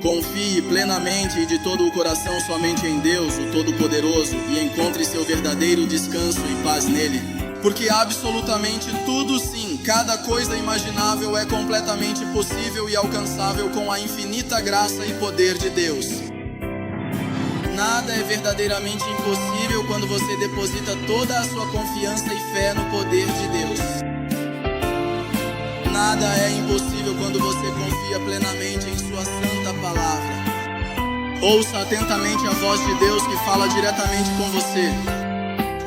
Confie plenamente e de todo o coração somente em Deus, o Todo-Poderoso, e encontre seu verdadeiro descanso e paz nele. Porque absolutamente tudo, sim, cada coisa imaginável é completamente possível e alcançável com a infinita graça e poder de Deus. Nada é verdadeiramente impossível quando você deposita toda a sua confiança e fé no poder de Deus. Nada é impossível quando você confia plenamente em sua santa palavra. Ouça atentamente a voz de Deus que fala diretamente com você.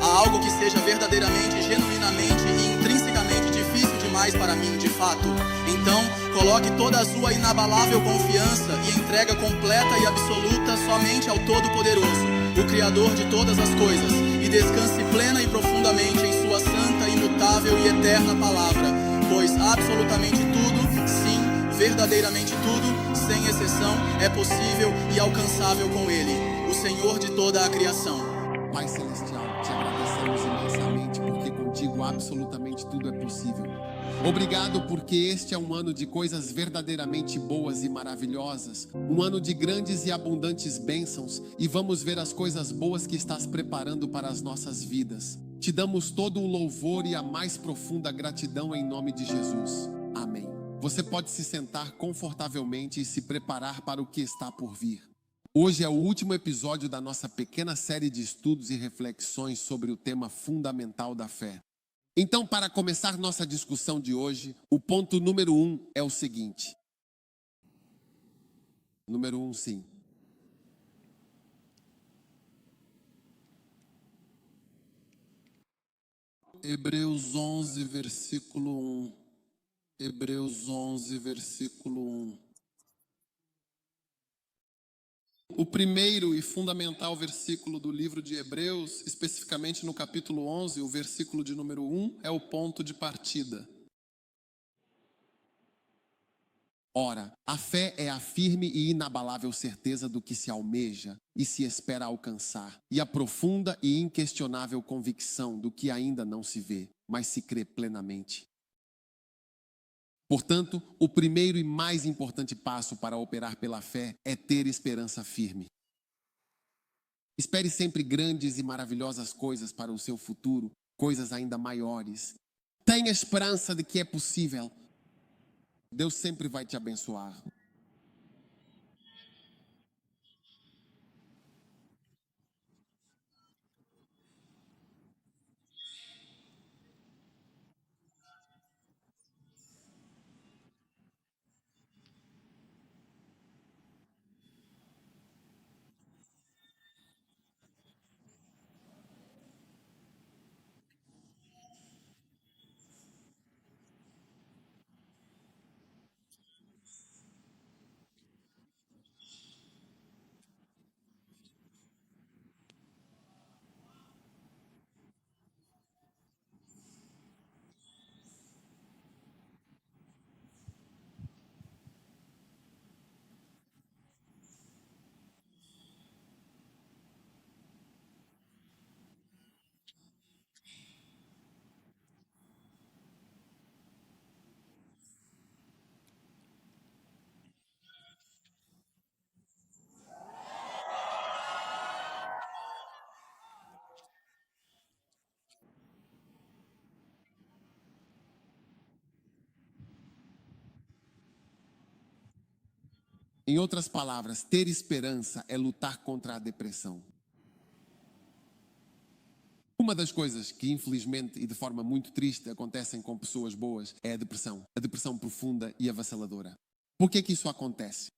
Há algo que seja verdadeiramente, genuinamente e intrinsecamente difícil demais para mim, de fato. Então, coloque toda a sua inabalável confiança e entrega completa e absoluta somente ao Todo-Poderoso, o Criador de todas as coisas, e descanse plena e profundamente em sua santa, imutável e eterna palavra, pois absolutamente tudo, sim, verdadeiramente tudo, sem exceção, é possível e alcançável com Ele, o Senhor de toda a criação. Pai Celestial, te agradecemos imensamente porque contigo absolutamente tudo é possível. Obrigado porque este é um ano de coisas verdadeiramente boas e maravilhosas, um ano de grandes e abundantes bênçãos, e vamos ver as coisas boas que estás preparando para as nossas vidas. Te damos todo o louvor e a mais profunda gratidão em nome de Jesus. Amém. Você pode se sentar confortavelmente e se preparar para o que está por vir. Hoje é o último episódio da nossa pequena série de estudos e reflexões sobre o tema fundamental da fé. Então, para começar nossa discussão de hoje, o ponto número 1 é o seguinte. Número 1, sim. Hebreus 11, versículo 1. Hebreus 11, versículo 1. O primeiro e fundamental versículo do livro de Hebreus, especificamente no capítulo 11, o versículo de número 1, é o ponto de partida. Ora, a fé é a firme e inabalável certeza do que se almeja e se espera alcançar, e a profunda e inquestionável convicção do que ainda não se vê, mas se crê plenamente. Portanto, o primeiro e mais importante passo para operar pela fé é ter esperança firme. Espere sempre grandes e maravilhosas coisas para o seu futuro, coisas ainda maiores. Tenha esperança de que é possível. Deus sempre vai te abençoar. Em outras palavras, ter esperança é lutar contra a depressão. Uma das coisas que, infelizmente e de forma muito triste, acontecem com pessoas boas é a depressão profunda e avassaladora. Por que isso acontece?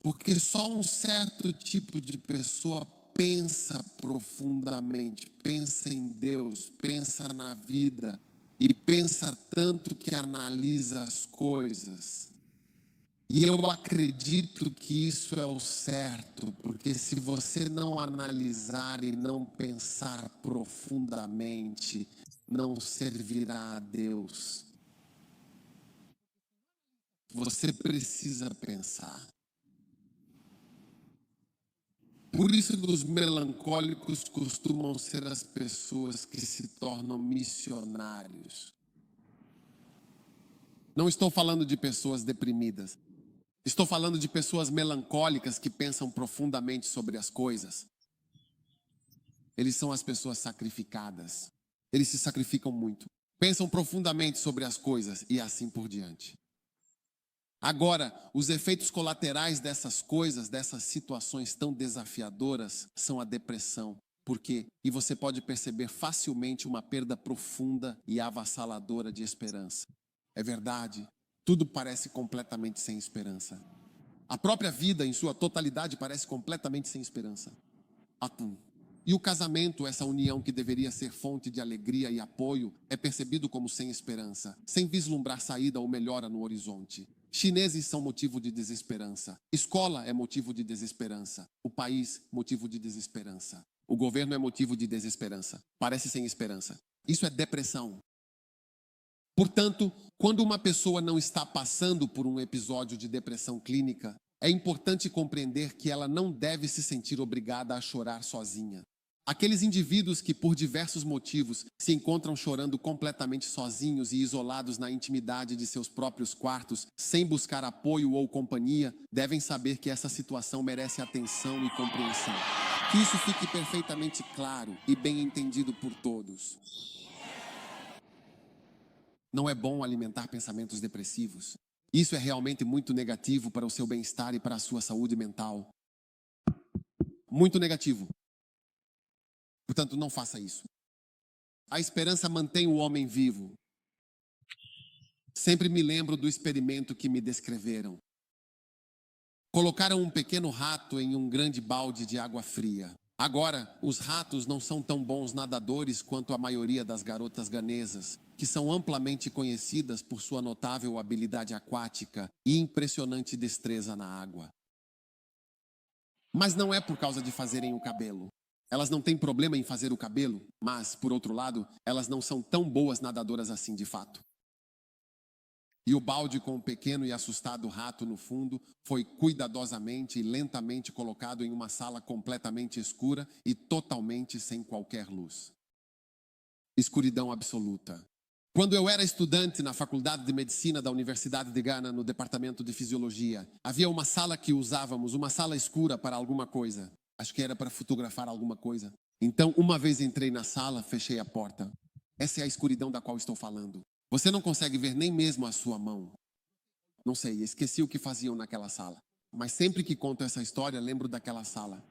Porque só um certo tipo de pessoa pensa profundamente, pensa em Deus, pensa na vida e pensa tanto que analisa as coisas. E eu acredito que isso é o certo, porque se você não analisar e não pensar profundamente, não servirá a Deus. Você precisa pensar. Por isso que os melancólicos costumam ser as pessoas que se tornam missionários. Não estou falando de pessoas deprimidas. Estou falando de pessoas melancólicas que pensam profundamente sobre as coisas. Eles são as pessoas sacrificadas. Eles se sacrificam muito. Pensam profundamente sobre as coisas e assim por diante. Agora, os efeitos colaterais dessas coisas, dessas situações tão desafiadoras, são a depressão. Por quê? E você pode perceber facilmente uma perda profunda e avassaladora de esperança. É verdade, tudo parece completamente sem esperança. A própria vida, em sua totalidade, parece completamente sem esperança. Atum. E o casamento, essa união que deveria ser fonte de alegria e apoio, é percebido como sem esperança, sem vislumbrar saída ou melhora no horizonte. Chineses são motivo de desesperança. Escola é motivo de desesperança. O país, motivo de desesperança. O governo é motivo de desesperança. Parece sem esperança. Isso é depressão. Portanto, quando uma pessoa não está passando por um episódio de depressão clínica, é importante compreender que ela não deve se sentir obrigada a chorar sozinha. Aqueles indivíduos que, por diversos motivos, se encontram chorando completamente sozinhos e isolados na intimidade de seus próprios quartos, sem buscar apoio ou companhia, devem saber que essa situação merece atenção e compreensão. Que isso fique perfeitamente claro e bem entendido por todos. Não é bom alimentar pensamentos depressivos. Isso é realmente muito negativo para o seu bem-estar e para a sua saúde mental. Muito negativo. Portanto, não faça isso. A esperança mantém o homem vivo. Sempre me lembro do experimento que me descreveram. Colocaram um pequeno rato em um grande balde de água fria. Agora, os ratos não são tão bons nadadores quanto a maioria das garotas ganesas, que são amplamente conhecidas por sua notável habilidade aquática e impressionante destreza na água. Mas não é por causa de fazerem o cabelo. Elas não têm problema em fazer o cabelo, mas, por outro lado, elas não são tão boas nadadoras assim de fato. E o balde com o pequeno e assustado rato no fundo foi cuidadosamente e lentamente colocado em uma sala completamente escura e totalmente sem qualquer luz. Escuridão absoluta. Quando eu era estudante na Faculdade de Medicina da Universidade de Ghana, no Departamento de Fisiologia, havia uma sala que usávamos, uma sala escura para alguma coisa. Acho que era para fotografar alguma coisa. Então, uma vez entrei na sala, fechei a porta. Essa é a escuridão da qual estou falando. Você não consegue ver nem mesmo a sua mão. Não sei, esqueci o que faziam naquela sala. Mas sempre que conto essa história, lembro daquela sala.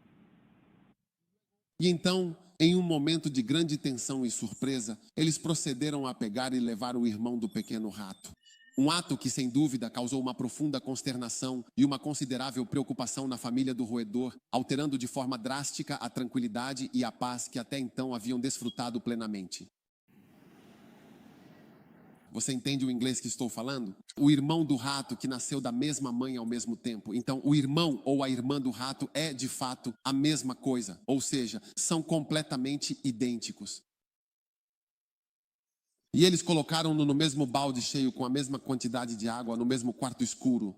E então, em um momento de grande tensão e surpresa, eles procederam a pegar e levar o irmão do pequeno rato. Um ato que, sem dúvida, causou uma profunda consternação e uma considerável preocupação na família do roedor, alterando de forma drástica a tranquilidade e a paz que até então haviam desfrutado plenamente. Você entende o inglês que estou falando? O irmão do rato que nasceu da mesma mãe ao mesmo tempo. Então, o irmão ou a irmã do rato é, de fato, a mesma coisa. Ou seja, são completamente idênticos. E eles colocaram-no no mesmo balde cheio com a mesma quantidade de água, no mesmo quarto escuro.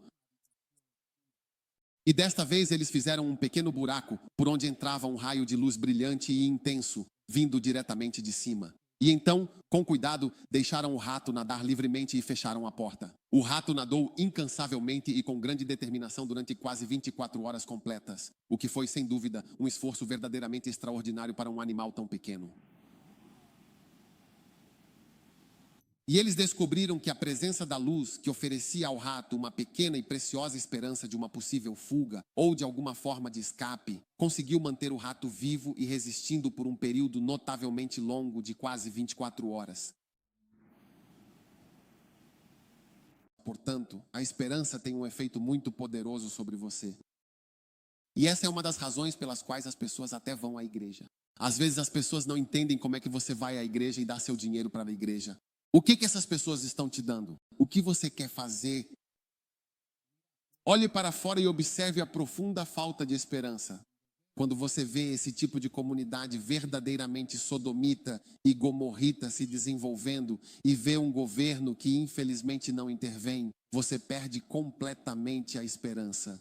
E desta vez eles fizeram um pequeno buraco por onde entrava um raio de luz brilhante e intenso, vindo diretamente de cima. E então, com cuidado, deixaram o rato nadar livremente e fecharam a porta. O rato nadou incansavelmente e com grande determinação durante quase 24 horas completas, o que foi, sem dúvida, um esforço verdadeiramente extraordinário para um animal tão pequeno. E eles descobriram que a presença da luz, que oferecia ao rato uma pequena e preciosa esperança de uma possível fuga ou de alguma forma de escape, conseguiu manter o rato vivo e resistindo por um período notavelmente longo de quase 24 horas. Portanto, a esperança tem um efeito muito poderoso sobre você. E essa é uma das razões pelas quais as pessoas até vão à igreja. Às vezes as pessoas não entendem como é que você vai à igreja e dá seu dinheiro para a igreja. O que essas pessoas estão te dando? O que você quer fazer? Olhe para fora e observe a profunda falta de esperança. Quando você vê esse tipo de comunidade verdadeiramente sodomita e gomorrita se desenvolvendo e vê um governo que infelizmente não intervém, você perde completamente a esperança.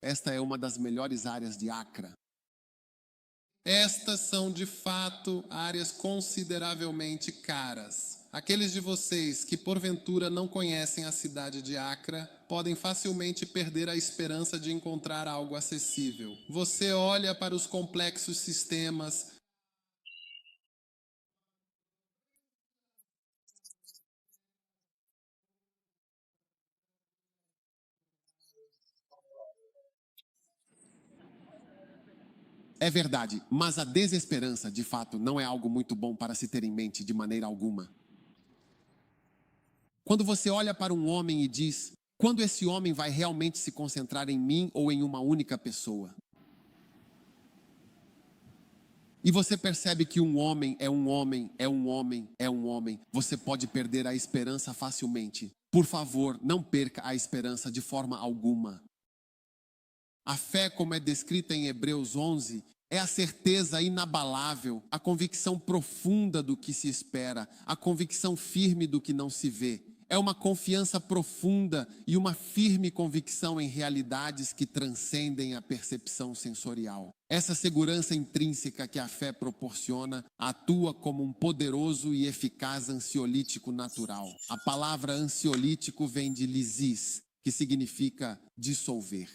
Esta é uma das melhores áreas de Accra. Estas são, de fato, áreas consideravelmente caras. Aqueles de vocês que porventura não conhecem a cidade de Acra podem facilmente perder a esperança de encontrar algo acessível. Você olha para os complexos sistemas. É verdade, mas a desesperança, de fato, não é algo muito bom para se ter em mente de maneira alguma. Quando você olha para um homem e diz: quando esse homem vai realmente se concentrar em mim ou em uma única pessoa? E você percebe que um homem é um homem, é um homem, é um homem. Você pode perder a esperança facilmente. Por favor, não perca a esperança de forma alguma. A fé, como é descrita em Hebreus 11, é a certeza inabalável, a convicção profunda do que se espera, a convicção firme do que não se vê. É uma confiança profunda e uma firme convicção em realidades que transcendem a percepção sensorial. Essa segurança intrínseca que a fé proporciona atua como um poderoso e eficaz ansiolítico natural. A palavra ansiolítico vem de lysis, que significa dissolver.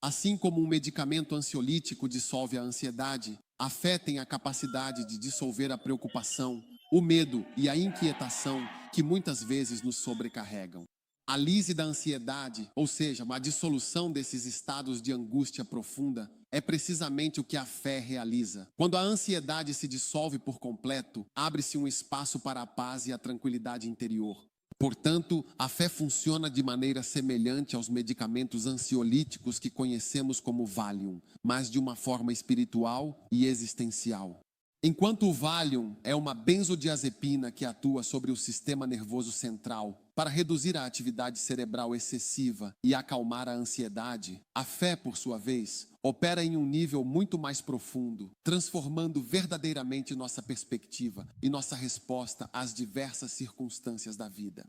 Assim como um medicamento ansiolítico dissolve a ansiedade, a fé tem a capacidade de dissolver a preocupação, o medo e a inquietação que muitas vezes nos sobrecarregam. A lise da ansiedade, ou seja, a dissolução desses estados de angústia profunda, é precisamente o que a fé realiza. Quando a ansiedade se dissolve por completo, abre-se um espaço para a paz e a tranquilidade interior. Portanto, a fé funciona de maneira semelhante aos medicamentos ansiolíticos que conhecemos como Valium, mas de uma forma espiritual e existencial. Enquanto o Valium é uma benzodiazepina que atua sobre o sistema nervoso central para reduzir a atividade cerebral excessiva e acalmar a ansiedade, a fé, por sua vez, opera em um nível muito mais profundo, transformando verdadeiramente nossa perspectiva e nossa resposta às diversas circunstâncias da vida.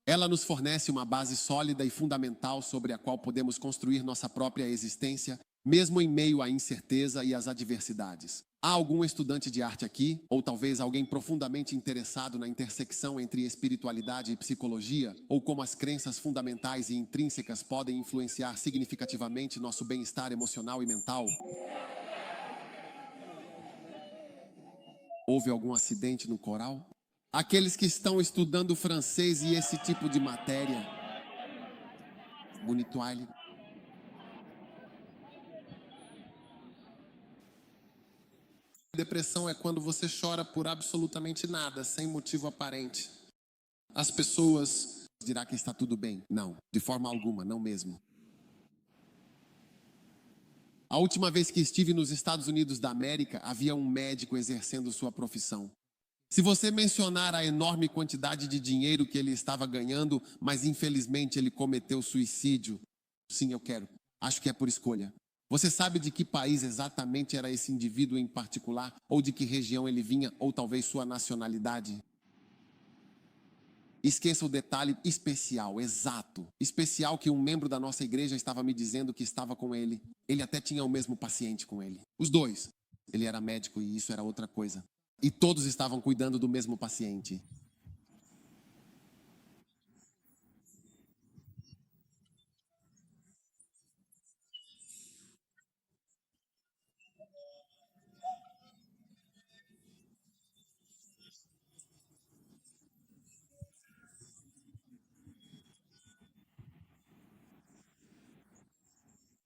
Ela nos fornece uma base sólida e fundamental sobre a qual podemos construir nossa própria existência, mesmo em meio à incerteza e às adversidades. Há algum estudante de arte aqui, ou talvez alguém profundamente interessado na intersecção entre espiritualidade e psicologia, ou como as crenças fundamentais e intrínsecas podem influenciar significativamente nosso bem-estar emocional e mental? Houve algum acidente no coral? Aqueles que estão estudando francês e esse tipo de matéria. Bonito Aile. Depressão é quando você chora por absolutamente nada, sem motivo aparente. As pessoas dirão que está tudo bem. Não, de forma alguma, não mesmo. A última vez que estive nos Estados Unidos da América, havia um médico exercendo sua profissão. Se você mencionar a enorme quantidade de dinheiro que ele estava ganhando, mas infelizmente ele cometeu suicídio. Sim, eu quero. Acho que é por escolha. Você sabe de que país exatamente era esse indivíduo em particular? Ou de que região ele vinha? Ou talvez sua nacionalidade? Esqueça o detalhe especial, exato. Especial que um membro da nossa igreja estava me dizendo que estava com ele. Ele até tinha o mesmo paciente com ele. Os dois. Ele era médico e isso era outra coisa. E todos estavam cuidando do mesmo paciente.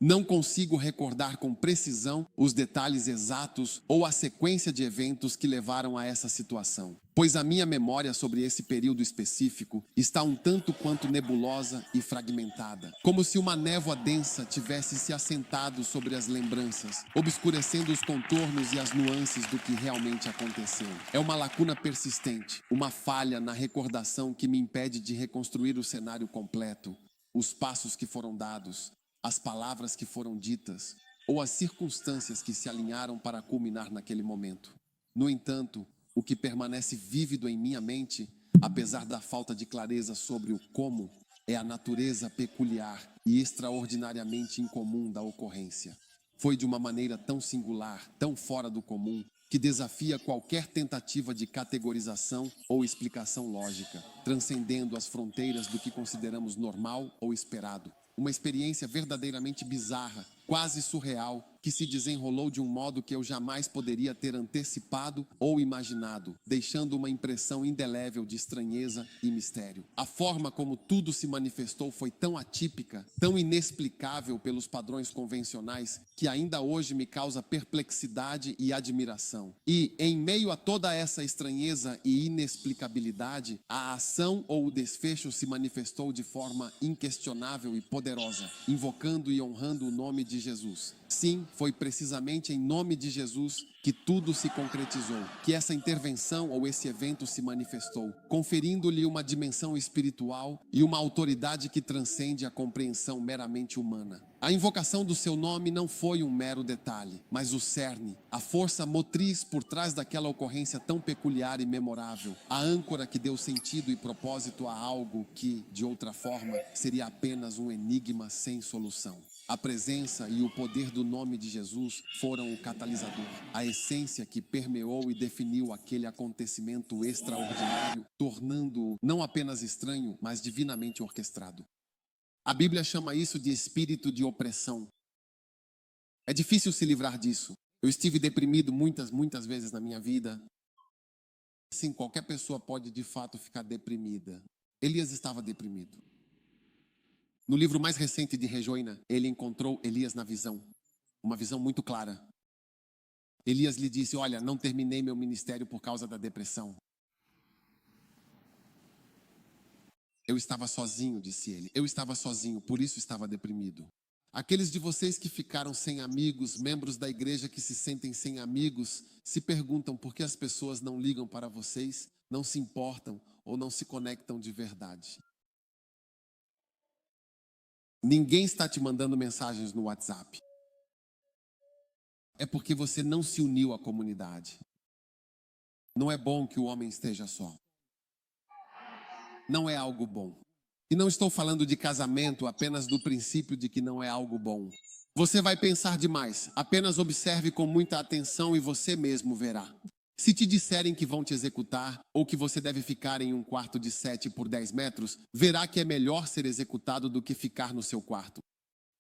Não consigo recordar com precisão os detalhes exatos ou a sequência de eventos que levaram a essa situação, pois a minha memória sobre esse período específico está um tanto quanto nebulosa e fragmentada, como se uma névoa densa tivesse se assentado sobre as lembranças, obscurecendo os contornos e as nuances do que realmente aconteceu. É uma lacuna persistente, uma falha na recordação que me impede de reconstruir o cenário completo, os passos que foram dados, as palavras que foram ditas ou as circunstâncias que se alinharam para culminar naquele momento. No entanto, o que permanece vívido em minha mente, apesar da falta de clareza sobre o como, é a natureza peculiar e extraordinariamente incomum da ocorrência. Foi de uma maneira tão singular, tão fora do comum, que desafia qualquer tentativa de categorização ou explicação lógica, transcendendo as fronteiras do que consideramos normal ou esperado. Uma experiência verdadeiramente bizarra, quase surreal, que se desenrolou de um modo que eu jamais poderia ter antecipado ou imaginado, deixando uma impressão indelével de estranheza e mistério. A forma como tudo se manifestou foi tão atípica, tão inexplicável pelos padrões convencionais, que ainda hoje me causa perplexidade e admiração. E, em meio a toda essa estranheza e inexplicabilidade, a ação ou o desfecho se manifestou de forma inquestionável e poderosa, invocando e honrando o nome de Jesus. Sim, foi precisamente em nome de Jesus que tudo se concretizou, que essa intervenção ou esse evento se manifestou, conferindo-lhe uma dimensão espiritual e uma autoridade que transcende a compreensão meramente humana. A invocação do seu nome não foi um mero detalhe, mas o cerne, a força motriz por trás daquela ocorrência tão peculiar e memorável, a âncora que deu sentido e propósito a algo que, de outra forma, seria apenas um enigma sem solução. A presença e o poder do nome de Jesus foram o catalisador, a essência que permeou e definiu aquele acontecimento extraordinário, tornando-o não apenas estranho, mas divinamente orquestrado. A Bíblia chama isso de espírito de opressão. É difícil se livrar disso. Eu estive deprimido muitas vezes na minha vida. Sim, qualquer pessoa pode de fato ficar deprimida. Elias estava deprimido. No livro mais recente de Rejoina, ele encontrou Elias na visão, uma visão muito clara. Elias lhe disse: olha, não terminei meu ministério por causa da depressão. Eu estava sozinho, disse ele. Eu estava sozinho, por isso estava deprimido. Aqueles de vocês que ficaram sem amigos, membros da igreja que se sentem sem amigos, se perguntam por que as pessoas não ligam para vocês, não se importam ou não se conectam de verdade. Ninguém está te mandando mensagens no WhatsApp. É porque você não se uniu à comunidade. Não é bom que o homem esteja só. Não é algo bom. E não estou falando de casamento apenas do princípio de que não é algo bom. Você vai pensar demais. Apenas observe com muita atenção e você mesmo verá. Se te disserem que vão te executar ou que você deve ficar em um quarto de 7 por 10 metros, verá que é melhor ser executado do que ficar no seu quarto.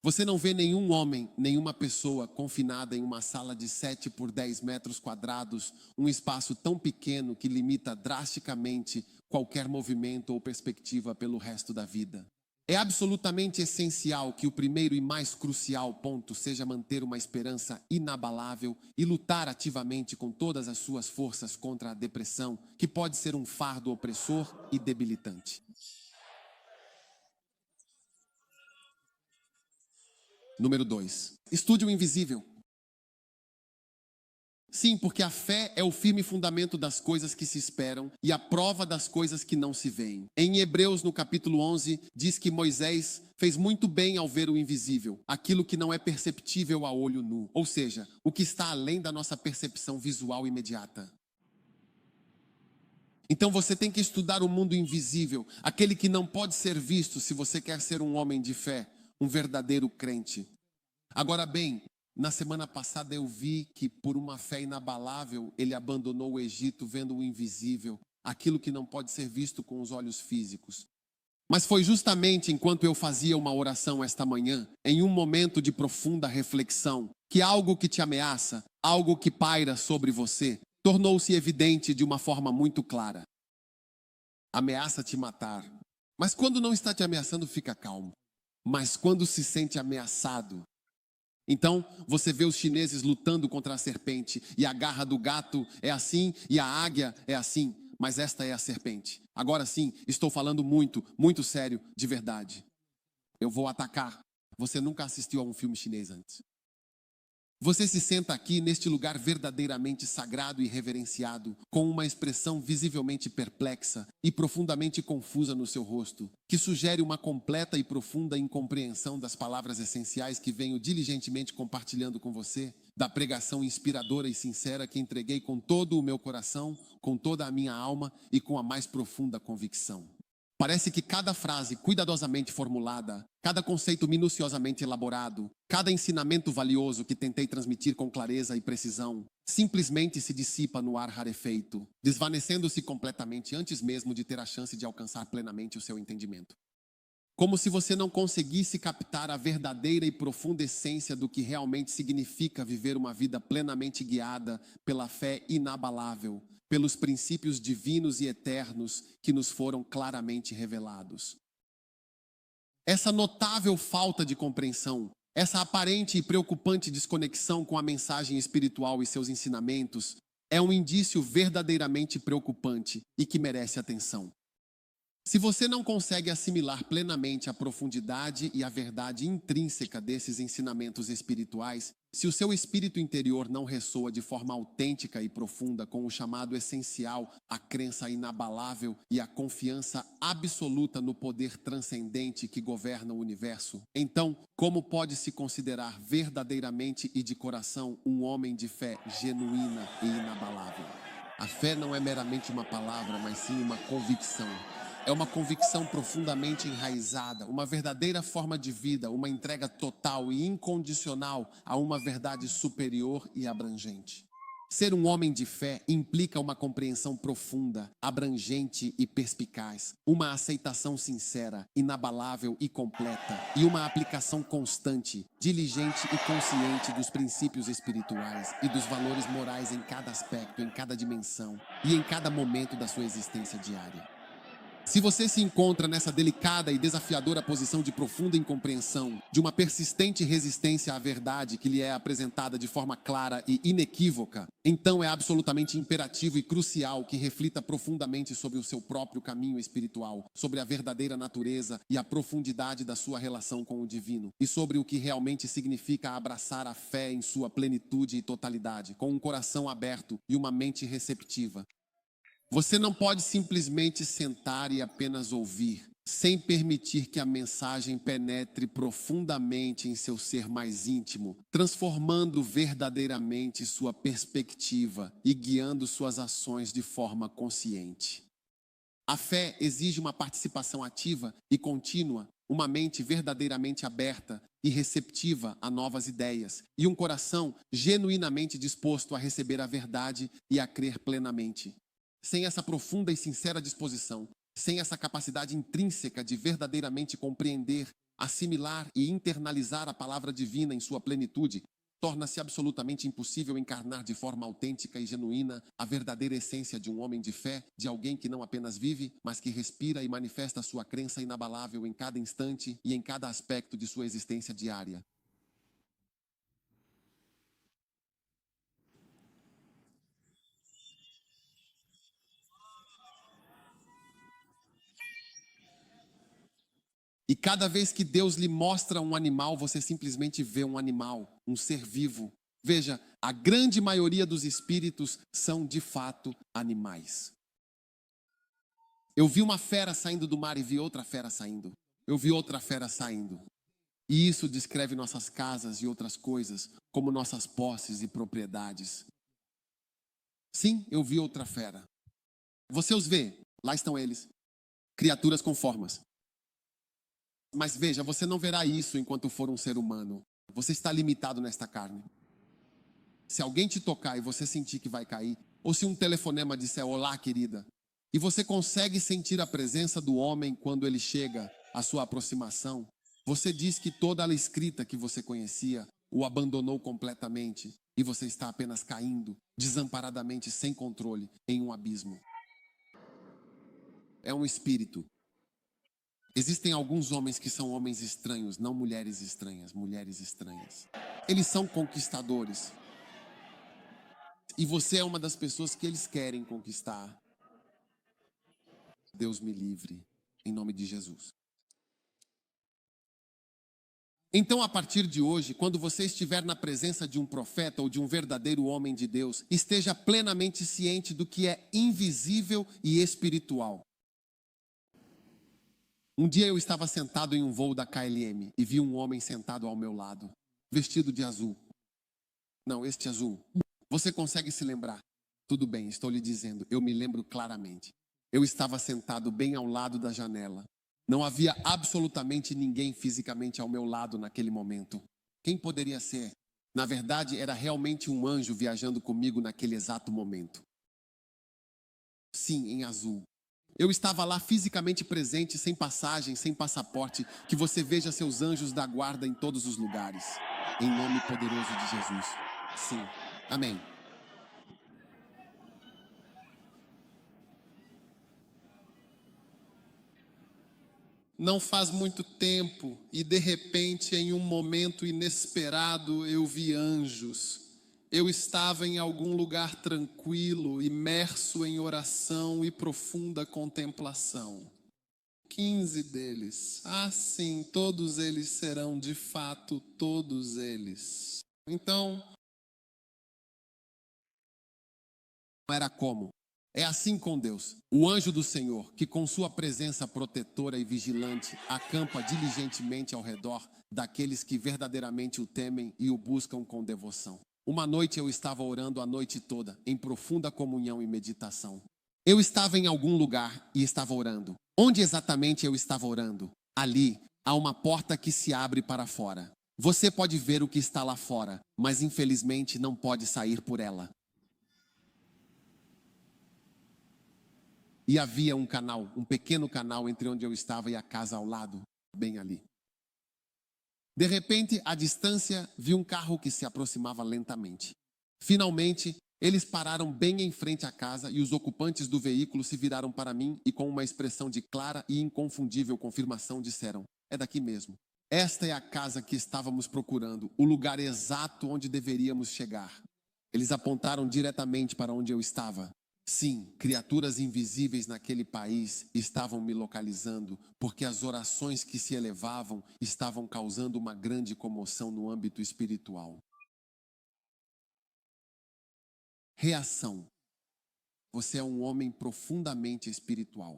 Você não vê nenhum homem, nenhuma pessoa confinada em uma sala de 7 por 10 metros quadrados, um espaço tão pequeno que limita drasticamente qualquer movimento ou perspectiva pelo resto da vida. É absolutamente essencial que o primeiro e mais crucial ponto seja manter uma esperança inabalável e lutar ativamente com todas as suas forças contra a depressão, que pode ser um fardo opressor e debilitante. Número 2. Estude o invisível. Sim, porque a fé é o firme fundamento das coisas que se esperam e a prova das coisas que não se veem. Em Hebreus, no capítulo 11, diz que Moisés fez muito bem ao ver o invisível, aquilo que não é perceptível a olho nu, ou seja, o que está além da nossa percepção visual imediata. Então você tem que estudar o mundo invisível, aquele que não pode ser visto se você quer ser um homem de fé, um verdadeiro crente. Agora bem, na semana passada eu vi que por uma fé inabalável ele abandonou o Egito vendo o invisível, aquilo que não pode ser visto com os olhos físicos. Mas foi justamente enquanto eu fazia uma oração esta manhã, em um momento de profunda reflexão, que algo que te ameaça, algo que paira sobre você, tornou-se evidente de uma forma muito clara. Ameaça te matar. Mas quando não está te ameaçando, fica calmo. Mas quando se sente ameaçado, então você vê os chineses lutando contra a serpente, e a garra do gato é assim, e a águia é assim, mas esta é a serpente. Agora sim, estou falando muito sério, de verdade. Eu vou atacar. Você nunca assistiu a um filme chinês antes. Você se senta aqui neste lugar verdadeiramente sagrado e reverenciado, com uma expressão visivelmente perplexa e profundamente confusa no seu rosto, que sugere uma completa e profunda incompreensão das palavras essenciais que venho diligentemente compartilhando com você, da pregação inspiradora e sincera que entreguei com todo o meu coração, com toda a minha alma e com a mais profunda convicção. Parece que cada frase cuidadosamente formulada, cada conceito minuciosamente elaborado, cada ensinamento valioso que tentei transmitir com clareza e precisão, simplesmente se dissipa no ar rarefeito, desvanecendo-se completamente antes mesmo de ter a chance de alcançar plenamente o seu entendimento. Como se você não conseguisse captar a verdadeira e profunda essência do que realmente significa viver uma vida plenamente guiada pela fé inabalável, pelos princípios divinos e eternos que nos foram claramente revelados. Essa notável falta de compreensão, essa aparente e preocupante desconexão com a mensagem espiritual e seus ensinamentos é um indício verdadeiramente preocupante e que merece atenção. Se você não consegue assimilar plenamente a profundidade e a verdade intrínseca desses ensinamentos espirituais, se o seu espírito interior não ressoa de forma autêntica e profunda com o chamado essencial, a crença inabalável e a confiança absoluta no poder transcendente que governa o universo, então, como pode se considerar verdadeiramente e de coração um homem de fé genuína e inabalável? A fé não é meramente uma palavra, mas sim uma convicção. É uma convicção profundamente enraizada, uma verdadeira forma de vida, uma entrega total e incondicional a uma verdade superior e abrangente. Ser um homem de fé implica uma compreensão profunda, abrangente e perspicaz, uma aceitação sincera, inabalável e completa, e uma aplicação constante, diligente e consciente dos princípios espirituais e dos valores morais em cada aspecto, em cada dimensão e em cada momento da sua existência diária. Se você se encontra nessa delicada e desafiadora posição de profunda incompreensão, de uma persistente resistência à verdade que lhe é apresentada de forma clara e inequívoca, então é absolutamente imperativo e crucial que reflita profundamente sobre o seu próprio caminho espiritual, sobre a verdadeira natureza e a profundidade da sua relação com o divino, e sobre o que realmente significa abraçar a fé em sua plenitude e totalidade, com um coração aberto e uma mente receptiva. Você não pode simplesmente sentar e apenas ouvir, sem permitir que a mensagem penetre profundamente em seu ser mais íntimo, transformando verdadeiramente sua perspectiva e guiando suas ações de forma consciente. A fé exige uma participação ativa e contínua, uma mente verdadeiramente aberta e receptiva a novas ideias, e um coração genuinamente disposto a receber a verdade e a crer plenamente. Sem essa profunda e sincera disposição, sem essa capacidade intrínseca de verdadeiramente compreender, assimilar e internalizar a palavra divina em sua plenitude, torna-se absolutamente impossível encarnar de forma autêntica e genuína a verdadeira essência de um homem de fé, de alguém que não apenas vive, mas que respira e manifesta sua crença inabalável em cada instante e em cada aspecto de sua existência diária. E cada vez que Deus lhe mostra um animal, você simplesmente vê um animal, um ser vivo. Veja, a grande maioria dos espíritos são de fato animais. Eu vi uma fera saindo do mar e vi outra fera saindo. Eu vi outra fera saindo. E isso descreve nossas casas e outras coisas, como nossas posses e propriedades. Sim, eu vi outra fera. Você os vê, lá estão eles, criaturas com formas. Mas veja, você não verá isso enquanto for um ser humano. Você está limitado nesta carne. Se alguém te tocar e você sentir que vai cair, ou se um telefonema disser olá, querida, e você consegue sentir a presença do homem quando ele chega à sua aproximação, você diz que toda a escrita que você conhecia o abandonou completamente e você está apenas caindo, desamparadamente, sem controle, em um abismo. É um espírito. Existem alguns homens que são homens estranhos, não mulheres estranhas, mulheres estranhas. Eles são conquistadores. E você é uma das pessoas que eles querem conquistar. Deus me livre, em nome de Jesus. Então, a partir de hoje, quando você estiver na presença de um profeta ou de um verdadeiro homem de Deus, esteja plenamente ciente do que é invisível e espiritual. Um dia eu estava sentado em um voo da KLM e vi um homem sentado ao meu lado, vestido de azul. Não, este azul. Você consegue se lembrar? Tudo bem, estou lhe dizendo, eu me lembro claramente. Eu estava sentado bem ao lado da janela. Não havia absolutamente ninguém fisicamente ao meu lado naquele momento. Quem poderia ser? Na verdade, era realmente um anjo viajando comigo naquele exato momento. Sim, em azul. Eu estava lá fisicamente presente, sem passagem, sem passaporte, que você veja seus anjos da guarda em todos os lugares. Em nome poderoso de Jesus. Sim. Amém. Não faz muito tempo e de repente, em um momento inesperado, eu vi anjos. Eu estava em algum lugar tranquilo, imerso em oração e profunda contemplação. 15 deles. Ah, sim, todos eles serão de fato todos eles. Então, não era como? É assim com Deus. O anjo do Senhor, que com sua presença protetora e vigilante, acampa diligentemente ao redor daqueles que verdadeiramente o temem e o buscam com devoção. Uma noite eu estava orando a noite toda, em profunda comunhão e meditação. Eu estava em algum lugar e estava orando. Onde exatamente eu estava orando? Ali, há uma porta que se abre para fora. Você pode ver o que está lá fora, mas infelizmente não pode sair por ela. E havia um canal, um pequeno canal entre onde eu estava e a casa ao lado, bem ali. De repente, à distância, vi um carro que se aproximava lentamente. Finalmente, eles pararam bem em frente à casa e os ocupantes do veículo se viraram para mim e com uma expressão de clara e inconfundível confirmação disseram: é daqui mesmo. Esta é a casa que estávamos procurando, o lugar exato onde deveríamos chegar. Eles apontaram diretamente para onde eu estava. Sim, criaturas invisíveis naquele país estavam me localizando, porque as orações que se elevavam estavam causando uma grande comoção no âmbito espiritual. Reação. Você é um homem profundamente espiritual.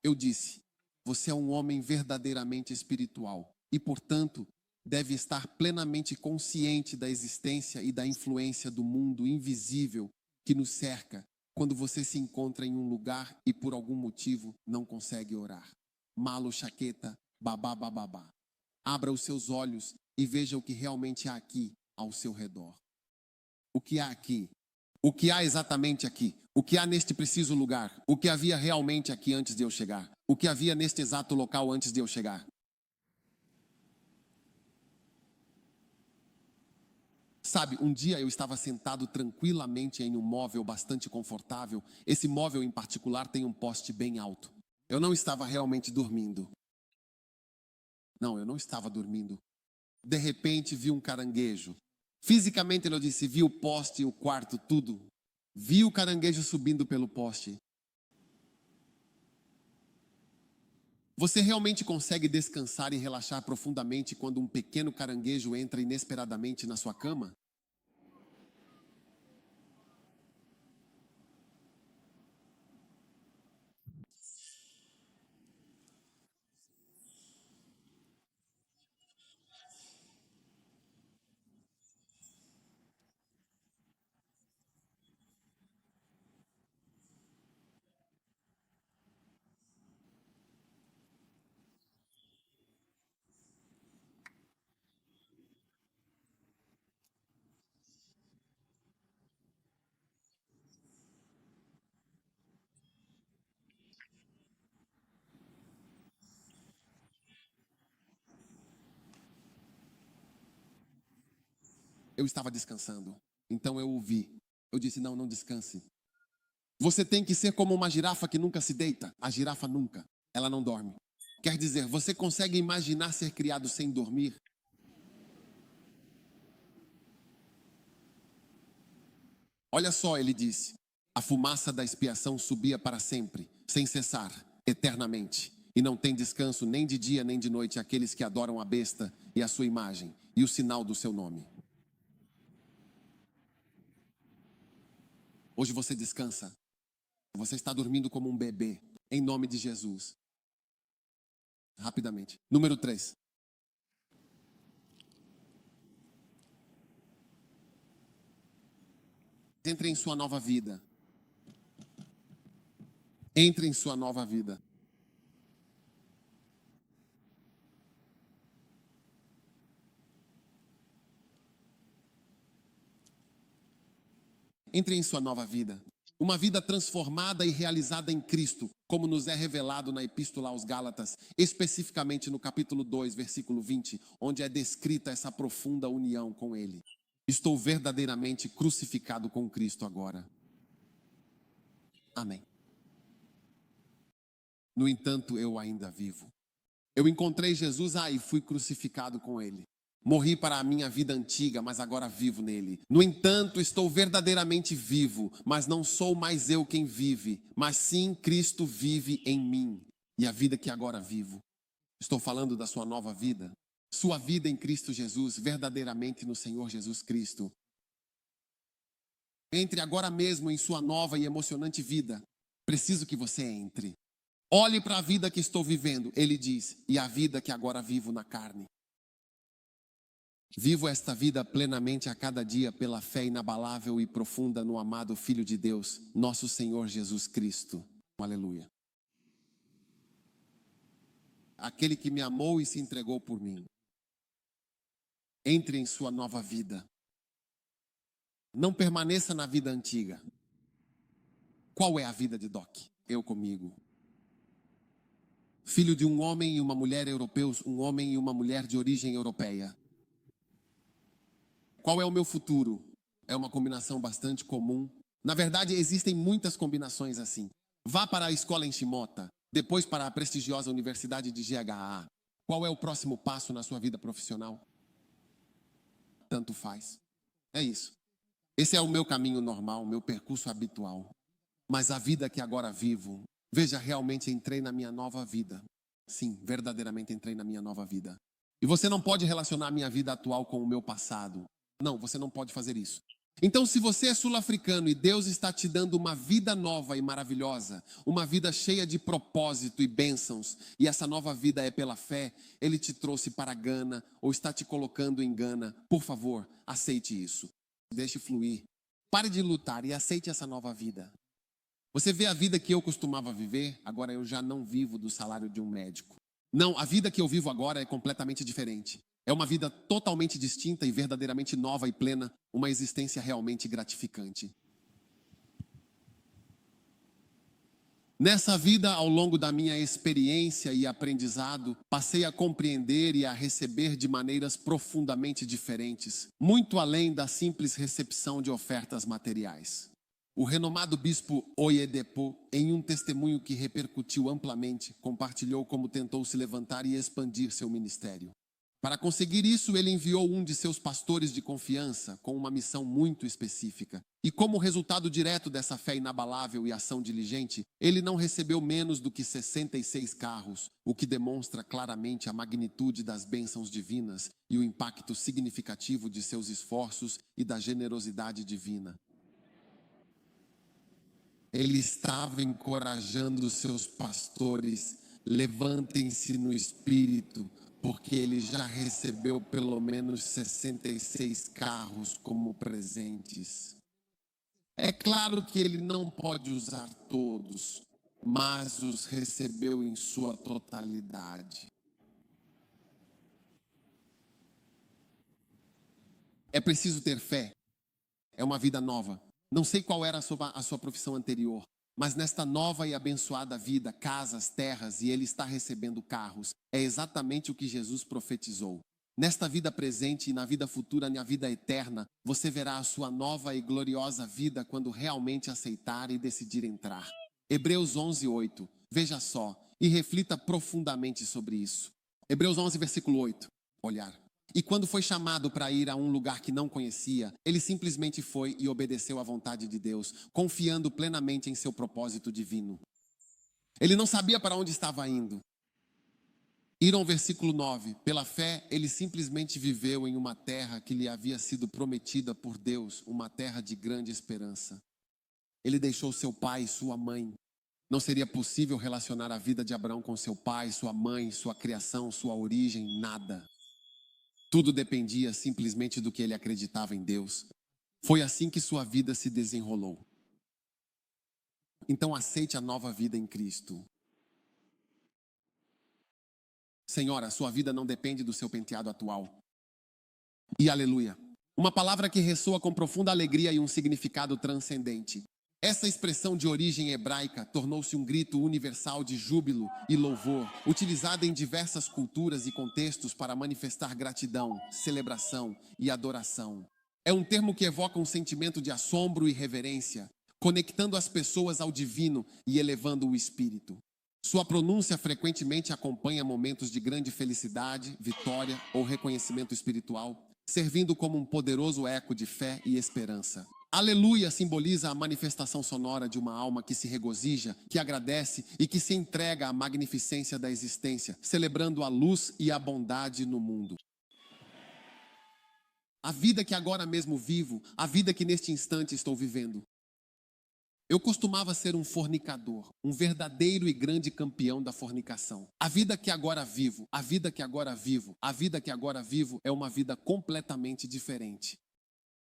Eu disse, você é um homem verdadeiramente espiritual e, portanto, deve estar plenamente consciente da existência e da influência do mundo invisível que nos cerca quando você se encontra em um lugar e por algum motivo não consegue orar. Malo, chaqueta, babá, babá. Abra os seus olhos e veja o que realmente há aqui ao seu redor. O que há aqui? O que há exatamente aqui? O que há neste preciso lugar? O que havia realmente aqui antes de eu chegar? O que havia neste exato local antes de eu chegar? Sabe, um dia eu estava sentado tranquilamente em um móvel bastante confortável. Esse móvel em particular tem um poste bem alto. Eu não estava realmente dormindo. Não, eu não estava dormindo. De repente vi um caranguejo. Fisicamente eu disse, vi o poste, o quarto, tudo. Vi o caranguejo subindo pelo poste. Você realmente consegue descansar e relaxar profundamente quando um pequeno caranguejo entra inesperadamente na sua cama? Eu estava descansando. Então eu ouvi. Eu disse, não, não descanse. Você tem que ser como uma girafa que nunca se deita. A girafa nunca. Ela não dorme. Quer dizer, você consegue imaginar ser criado sem dormir? Olha só, ele disse. A fumaça da expiação subia para sempre, sem cessar, eternamente. E não tem descanso nem de dia nem de noite aqueles que adoram a besta e a sua imagem e o sinal do seu nome. Hoje você descansa. Você está dormindo como um bebê, em nome de Jesus. Rapidamente. Número 3. Entre em sua nova vida. Entre em sua nova vida. Entre em sua nova vida. Uma vida transformada e realizada em Cristo, como nos é revelado na Epístola aos Gálatas, especificamente no capítulo 2, versículo 20, onde é descrita essa profunda união com Ele. Estou verdadeiramente crucificado com Cristo agora. Amém. No entanto, eu ainda vivo. Eu encontrei Jesus, e fui crucificado com Ele. Morri para a minha vida antiga, mas agora vivo nele. No entanto, estou verdadeiramente vivo, mas não sou mais eu quem vive, mas sim Cristo vive em mim. E a vida que agora vivo. Estou falando da sua nova vida. Sua vida em Cristo Jesus, verdadeiramente no Senhor Jesus Cristo. Entre agora mesmo em sua nova e emocionante vida. Preciso que você entre. Olhe para a vida que estou vivendo, ele diz, e a vida que agora vivo na carne. Vivo esta vida plenamente a cada dia pela fé inabalável e profunda no amado Filho de Deus, nosso Senhor Jesus Cristo. Aleluia. Aquele que me amou e se entregou por mim. Entre em sua nova vida. Não permaneça na vida antiga. Qual é a vida de Doc? Eu comigo. Filho de um homem e uma mulher europeus, um homem e uma mulher de origem europeia. Qual é o meu futuro? É uma combinação bastante comum. Na verdade, existem muitas combinações assim. Vá para a escola em Shimota, depois para a prestigiosa Universidade de GHA. Qual é o próximo passo na sua vida profissional? Tanto faz. É isso. Esse é o meu caminho normal, meu percurso habitual. Mas a vida que agora vivo, veja, realmente entrei na minha nova vida. Sim, verdadeiramente entrei na minha nova vida. E você não pode relacionar a minha vida atual com o meu passado. Não, você não pode fazer isso. Então, se você é sul-africano e Deus está te dando uma vida nova e maravilhosa, uma vida cheia de propósito e bênçãos, e essa nova vida é pela fé, Ele te trouxe para Gana ou está te colocando em Gana, por favor, aceite isso. Deixe fluir. Pare de lutar e aceite essa nova vida. Você vê a vida que eu costumava viver, agora eu já não vivo do salário de um médico. Não, a vida que eu vivo agora é completamente diferente. É uma vida totalmente distinta e verdadeiramente nova e plena, uma existência realmente gratificante. Nessa vida, ao longo da minha experiência e aprendizado, passei a compreender e a receber de maneiras profundamente diferentes, muito além da simples recepção de ofertas materiais. O renomado bispo Oyedepo, em um testemunho que repercutiu amplamente, compartilhou como tentou se levantar e expandir seu ministério. Para conseguir isso, ele enviou um de seus pastores de confiança com uma missão muito específica. E como resultado direto dessa fé inabalável e ação diligente, ele não recebeu menos do que 66 carros, o que demonstra claramente a magnitude das bênçãos divinas e o impacto significativo de seus esforços e da generosidade divina. Ele estava encorajando seus pastores, levantem-se no espírito, porque ele já recebeu pelo menos 66 carros como presentes. É claro que ele não pode usar todos, mas os recebeu em sua totalidade. É preciso ter fé. É uma vida nova. Não sei qual era a sua profissão anterior, mas nesta nova e abençoada vida, casas, terras, e ele está recebendo carros. É exatamente o que Jesus profetizou. Nesta vida presente e na vida futura, na vida eterna, você verá a sua nova e gloriosa vida quando realmente aceitar e decidir entrar. Hebreus 11:8. Veja só e reflita profundamente sobre isso. Hebreus 11, versículo 8. Olhar. E quando foi chamado para ir a um lugar que não conhecia, ele simplesmente foi e obedeceu à vontade de Deus, confiando plenamente em seu propósito divino. Ele não sabia para onde estava indo. Ir ao versículo 9. Pela fé, ele simplesmente viveu em uma terra que lhe havia sido prometida por Deus, uma terra de grande esperança. Ele deixou seu pai e sua mãe. Não seria possível relacionar a vida de Abraão com seu pai, sua mãe, sua criação, sua origem, nada. Tudo dependia simplesmente do que ele acreditava em Deus. Foi assim que sua vida se desenrolou. Então aceite a nova vida em Cristo. Senhora, sua vida não depende do seu penteado atual. E aleluia, Uma palavra que ressoa com profunda alegria e um significado transcendente. Essa expressão de origem hebraica tornou-se um grito universal de júbilo e louvor, utilizada em diversas culturas e contextos para manifestar gratidão, celebração e adoração. É um termo que evoca um sentimento de assombro e reverência, conectando as pessoas ao divino e elevando o espírito. Sua pronúncia frequentemente acompanha momentos de grande felicidade, vitória ou reconhecimento espiritual, servindo como um poderoso eco de fé e esperança. Aleluia simboliza a manifestação sonora de uma alma que se regozija, que agradece e que se entrega à magnificência da existência, celebrando a luz e a bondade no mundo. A vida que agora mesmo vivo, a vida que neste instante estou vivendo. Eu costumava ser um fornicador, um verdadeiro e grande campeão da fornicação. A vida que agora vivo, a vida que agora vivo, a vida que agora vivo é uma vida completamente diferente.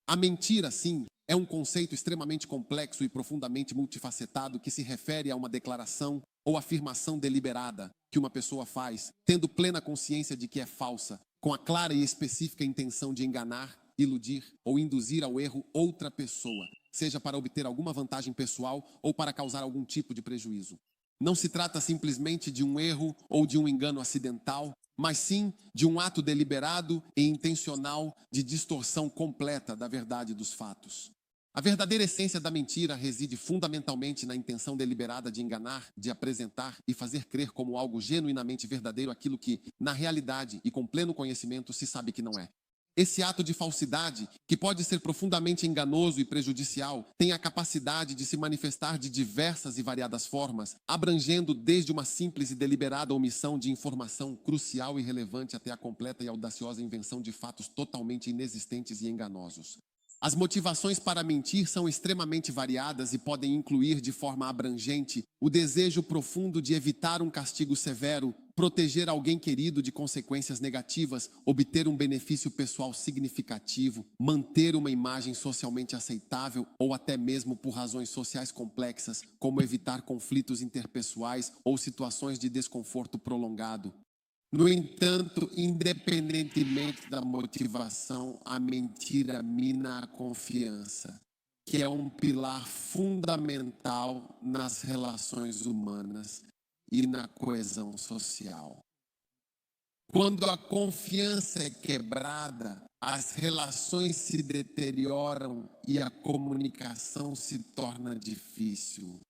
A mentira, sim, é um conceito extremamente complexo e profundamente multifacetado que se refere a uma declaração ou afirmação deliberada que uma pessoa faz, tendo plena consciência de que é falsa, com a clara e específica intenção de enganar, iludir ou induzir ao erro outra pessoa, seja para obter alguma vantagem pessoal ou para causar algum tipo de prejuízo. Não se trata simplesmente de um erro ou de um engano acidental, mas sim de um ato deliberado e intencional de distorção completa da verdade dos fatos. A verdadeira essência da mentira reside fundamentalmente na intenção deliberada de enganar, de apresentar e fazer crer como algo genuinamente verdadeiro aquilo que, na realidade e com pleno conhecimento, se sabe que não é. Esse ato de falsidade, que pode ser profundamente enganoso e prejudicial, tem a capacidade de se manifestar de diversas e variadas formas, abrangendo desde uma simples e deliberada omissão de informação crucial e relevante até a completa e audaciosa invenção de fatos totalmente inexistentes e enganosos. As motivações para mentir são extremamente variadas e podem incluir de forma abrangente o desejo profundo de evitar um castigo severo, proteger alguém querido de consequências negativas, obter um benefício pessoal significativo, manter uma imagem socialmente aceitável ou até mesmo por razões sociais complexas, como evitar conflitos interpessoais ou situações de desconforto prolongado. No entanto, independentemente da motivação, a mentira mina a confiança, que é um pilar fundamental nas relações humanas e na coesão social. Quando a confiança é quebrada, as relações se deterioram e a comunicação se torna difícil.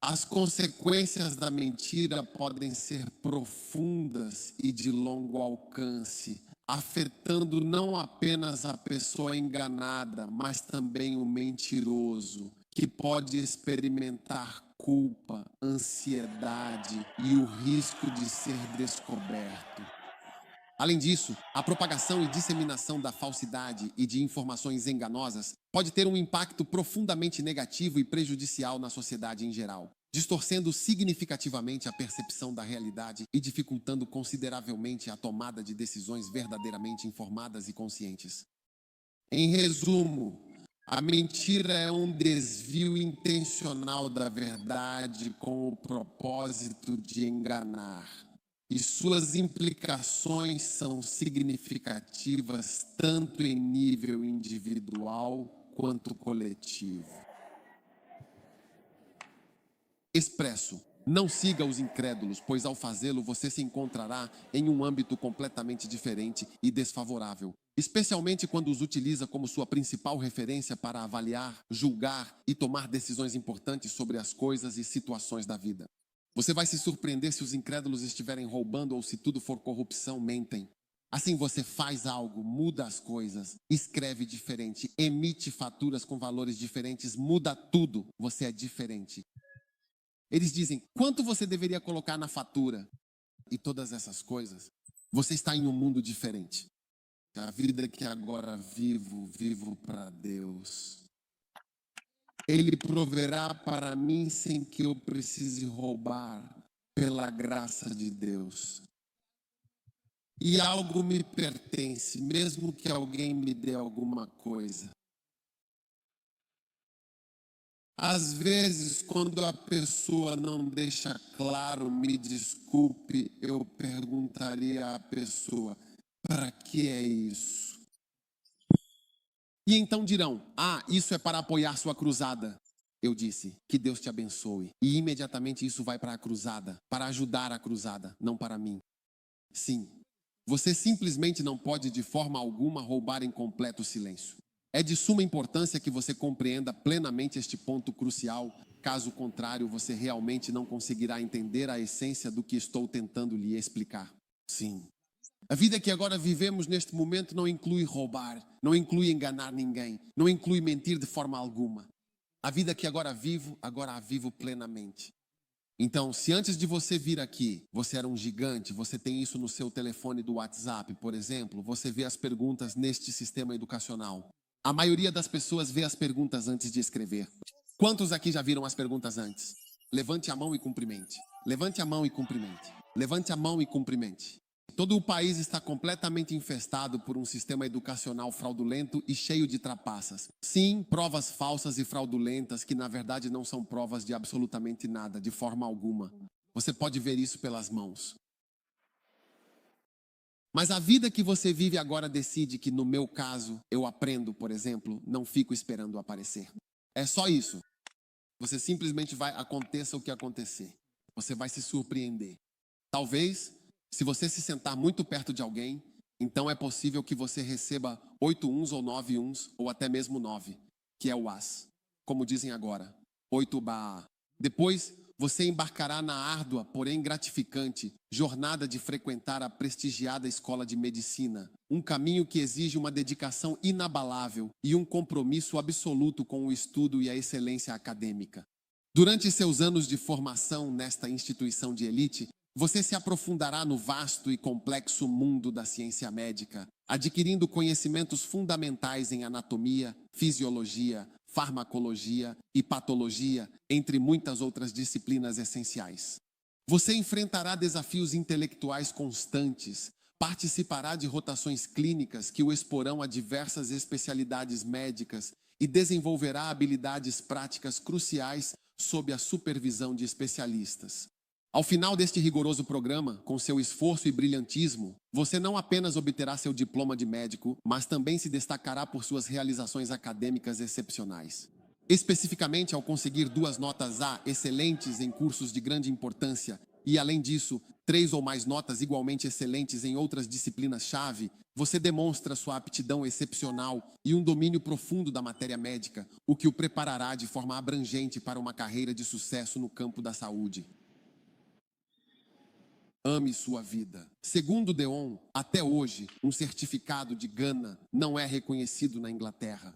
As consequências da mentira podem ser profundas e de longo alcance, afetando não apenas a pessoa enganada, mas também o mentiroso, que pode experimentar culpa, ansiedade e o risco de ser descoberto. Além disso, a propagação e disseminação da falsidade e de informações enganosas pode ter um impacto profundamente negativo e prejudicial na sociedade em geral, distorcendo significativamente a percepção da realidade e dificultando consideravelmente a tomada de decisões verdadeiramente informadas e conscientes. Em resumo, a mentira é um desvio intencional da verdade com o propósito de enganar. E suas implicações são significativas tanto em nível individual quanto coletivo. Expresso. Não siga os incrédulos, pois ao fazê-lo você se encontrará em um âmbito completamente diferente e desfavorável, especialmente quando os utiliza como sua principal referência para avaliar, julgar e tomar decisões importantes sobre as coisas e situações da vida. Você vai se surpreender se os incrédulos estiverem roubando ou se tudo for corrupção, mentem. Assim você faz algo, muda as coisas, escreve diferente, emite faturas com valores diferentes, muda tudo, você é diferente. Eles dizem, quanto você deveria colocar na fatura? E todas essas coisas. Você está em um mundo diferente. A vida que agora vivo, vivo para Deus. Ele proverá para mim sem que eu precise roubar, pela graça de Deus. E algo me pertence, mesmo que alguém me dê alguma coisa. Às vezes, quando a pessoa não deixa claro, me desculpe, eu perguntaria à pessoa, para que é isso? E então dirão: ah, isso é para apoiar sua cruzada. Eu disse: que Deus te abençoe. E imediatamente isso vai para a cruzada, para ajudar a cruzada, não para mim. Sim, você simplesmente não pode de forma alguma roubar em completo silêncio. É de suma importância que você compreenda plenamente este ponto crucial. Caso contrário, você realmente não conseguirá entender a essência do que estou tentando lhe explicar. Sim. A vida que agora vivemos neste momento não inclui roubar, não inclui enganar ninguém, não inclui mentir de forma alguma. A vida que agora a vivo plenamente. Então, se antes de você vir aqui, você era um gigante, você tem isso no seu telefone do WhatsApp, por exemplo, você vê as perguntas neste sistema educacional. A maioria das pessoas vê as perguntas antes de escrever. Quantos aqui já viram as perguntas antes? Levante a mão e cumprimente. Levante a mão e cumprimente. Levante a mão e cumprimente. Todo o país está completamente infestado por um sistema educacional fraudulento e cheio de trapaças. Sim, provas falsas e fraudulentas que na verdade não são provas de absolutamente nada, de forma alguma. Você pode ver isso pelas mãos. Mas a vida que você vive agora decide que, no meu caso, eu aprendo, por exemplo, não fico esperando aparecer. É só isso. Você simplesmente vai, aconteça o que acontecer. Você vai se surpreender. Talvez, se você se sentar muito perto de alguém, então é possível que você receba 8 uns ou 9 uns, ou até mesmo 9, que é o as. Como dizem agora, 8 ba. Depois, você embarcará na árdua, porém gratificante, jornada de frequentar a prestigiada escola de medicina. Um caminho que exige uma dedicação inabalável e um compromisso absoluto com o estudo e a excelência acadêmica. Durante seus anos de formação nesta instituição de elite, você se aprofundará no vasto e complexo mundo da ciência médica, adquirindo conhecimentos fundamentais em anatomia, fisiologia, farmacologia e patologia, entre muitas outras disciplinas essenciais. Você enfrentará desafios intelectuais constantes, participará de rotações clínicas que o exporão a diversas especialidades médicas e desenvolverá habilidades práticas cruciais sob a supervisão de especialistas. Ao final deste rigoroso programa, com seu esforço e brilhantismo, você não apenas obterá seu diploma de médico, mas também se destacará por suas realizações acadêmicas excepcionais. Especificamente ao conseguir 2 notas A excelentes em cursos de grande importância e, além disso, 3 ou mais notas igualmente excelentes em outras disciplinas-chave, você demonstra sua aptidão excepcional e um domínio profundo da matéria médica, o que o preparará de forma abrangente para uma carreira de sucesso no campo da saúde. Ame sua vida. Segundo Deon, até hoje, um certificado de Gana não é reconhecido na Inglaterra.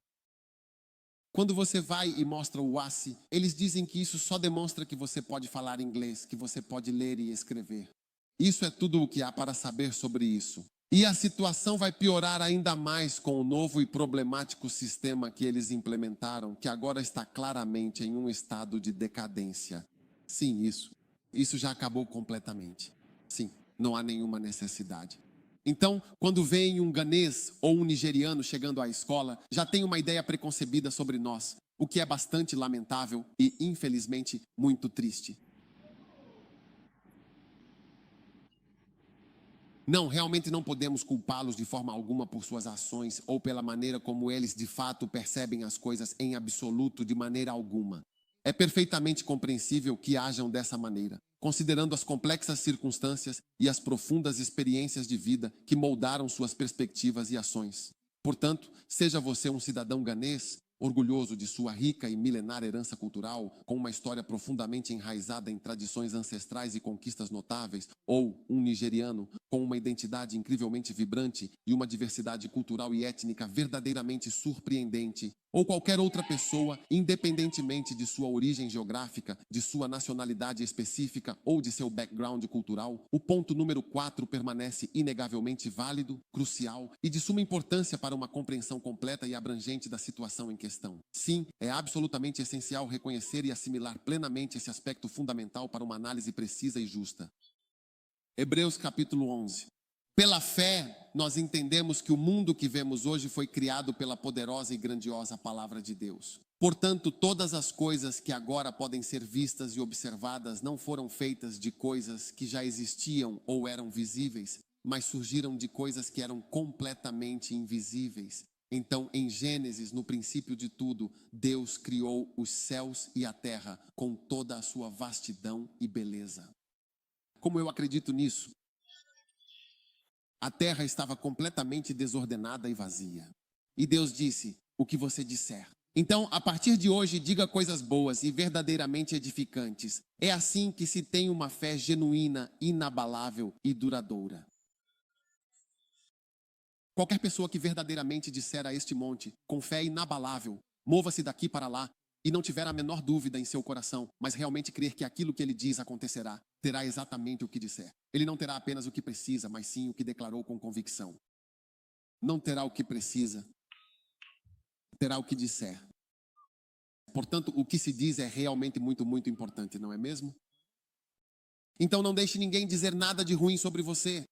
Quando você vai e mostra o WASSE, eles dizem que isso só demonstra que você pode falar inglês, que você pode ler e escrever. Isso é tudo o que há para saber sobre isso. E a situação vai piorar ainda mais com o novo e problemático sistema que eles implementaram, que agora está claramente em um estado de decadência. Sim, isso já acabou completamente. Sim, não há nenhuma necessidade. Então, quando vem um ganês ou um nigeriano chegando à escola, já tem uma ideia preconcebida sobre nós, o que é bastante lamentável e, infelizmente, muito triste. Não, realmente não podemos culpá-los de forma alguma por suas ações ou pela maneira como eles de fato percebem as coisas em absoluto, de maneira alguma. É perfeitamente compreensível que hajam dessa maneira, considerando as complexas circunstâncias e as profundas experiências de vida que moldaram suas perspectivas e ações. Portanto, seja você um cidadão ganês, orgulhoso de sua rica e milenar herança cultural, com uma história profundamente enraizada em tradições ancestrais e conquistas notáveis, ou um nigeriano com uma identidade incrivelmente vibrante e uma diversidade cultural e étnica verdadeiramente surpreendente, ou qualquer outra pessoa, independentemente de sua origem geográfica, de sua nacionalidade específica ou de seu background cultural, o ponto número 4 permanece inegavelmente válido, crucial e de suma importância para uma compreensão completa e abrangente da situação em questão. Sim, é absolutamente essencial reconhecer e assimilar plenamente esse aspecto fundamental para uma análise precisa e justa. Hebreus capítulo 11. Pela fé, nós entendemos que o mundo que vemos hoje foi criado pela poderosa e grandiosa palavra de Deus. Portanto, todas as coisas que agora podem ser vistas e observadas não foram feitas de coisas que já existiam ou eram visíveis, mas surgiram de coisas que eram completamente invisíveis. Então, em Gênesis, no princípio de tudo, Deus criou os céus e a terra com toda a sua vastidão e beleza. Como eu acredito nisso? A terra estava completamente desordenada e vazia. E Deus disse: o que você disser. Então, a partir de hoje, diga coisas boas e verdadeiramente edificantes. É assim que se tem uma fé genuína, inabalável e duradoura. Qualquer pessoa que verdadeiramente disser a este monte, com fé inabalável, mova-se daqui para lá, e não tiver a menor dúvida em seu coração, mas realmente crer que aquilo que ele diz acontecerá, terá exatamente o que disser. Ele não terá apenas o que precisa, mas sim o que declarou com convicção. Não terá o que precisa, terá o que disser. Portanto, o que se diz é realmente muito, muito importante, não é mesmo? Então não deixe ninguém dizer nada de ruim sobre você.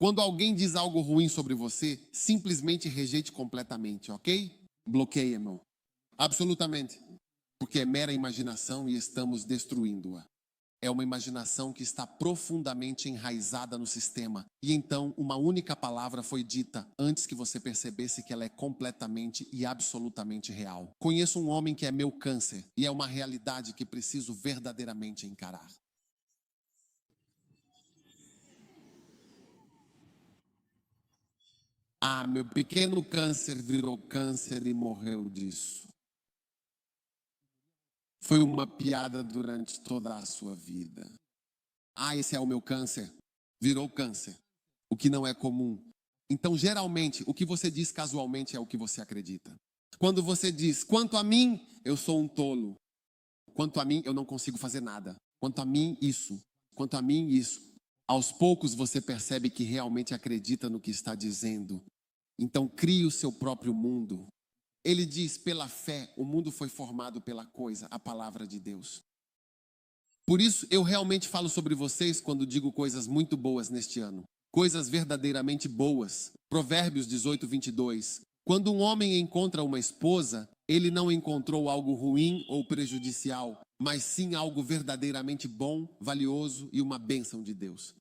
Quando alguém diz algo ruim sobre você, simplesmente rejeite completamente, ok? Bloqueie, irmão. Absolutamente. Porque é mera imaginação e estamos destruindo-a. É uma imaginação que está profundamente enraizada no sistema. E então, uma única palavra foi dita antes que você percebesse que ela é completamente e absolutamente real. Conheço um homem que é meu câncer e é uma realidade que preciso verdadeiramente encarar. Ah, meu pequeno câncer virou câncer e morreu disso. Foi uma piada durante toda a sua vida. Ah, esse é o meu câncer. Virou câncer. O que não é comum. Então, geralmente, o que você diz casualmente é o que você acredita. Quando você diz, quanto a mim, eu sou um tolo. Quanto a mim, eu não consigo fazer nada. Quanto a mim, isso. Quanto a mim, isso. Aos poucos você percebe que realmente acredita no que está dizendo. Então crie o seu próprio mundo. Ele diz, pela fé, o mundo foi formado pela coisa, a palavra de Deus. Por isso, eu realmente falo sobre vocês quando digo coisas muito boas neste ano. Coisas verdadeiramente boas. Provérbios 18, 22. Quando um homem encontra uma esposa, ele não encontrou algo ruim ou prejudicial, mas sim algo verdadeiramente bom, valioso e uma bênção de Deus.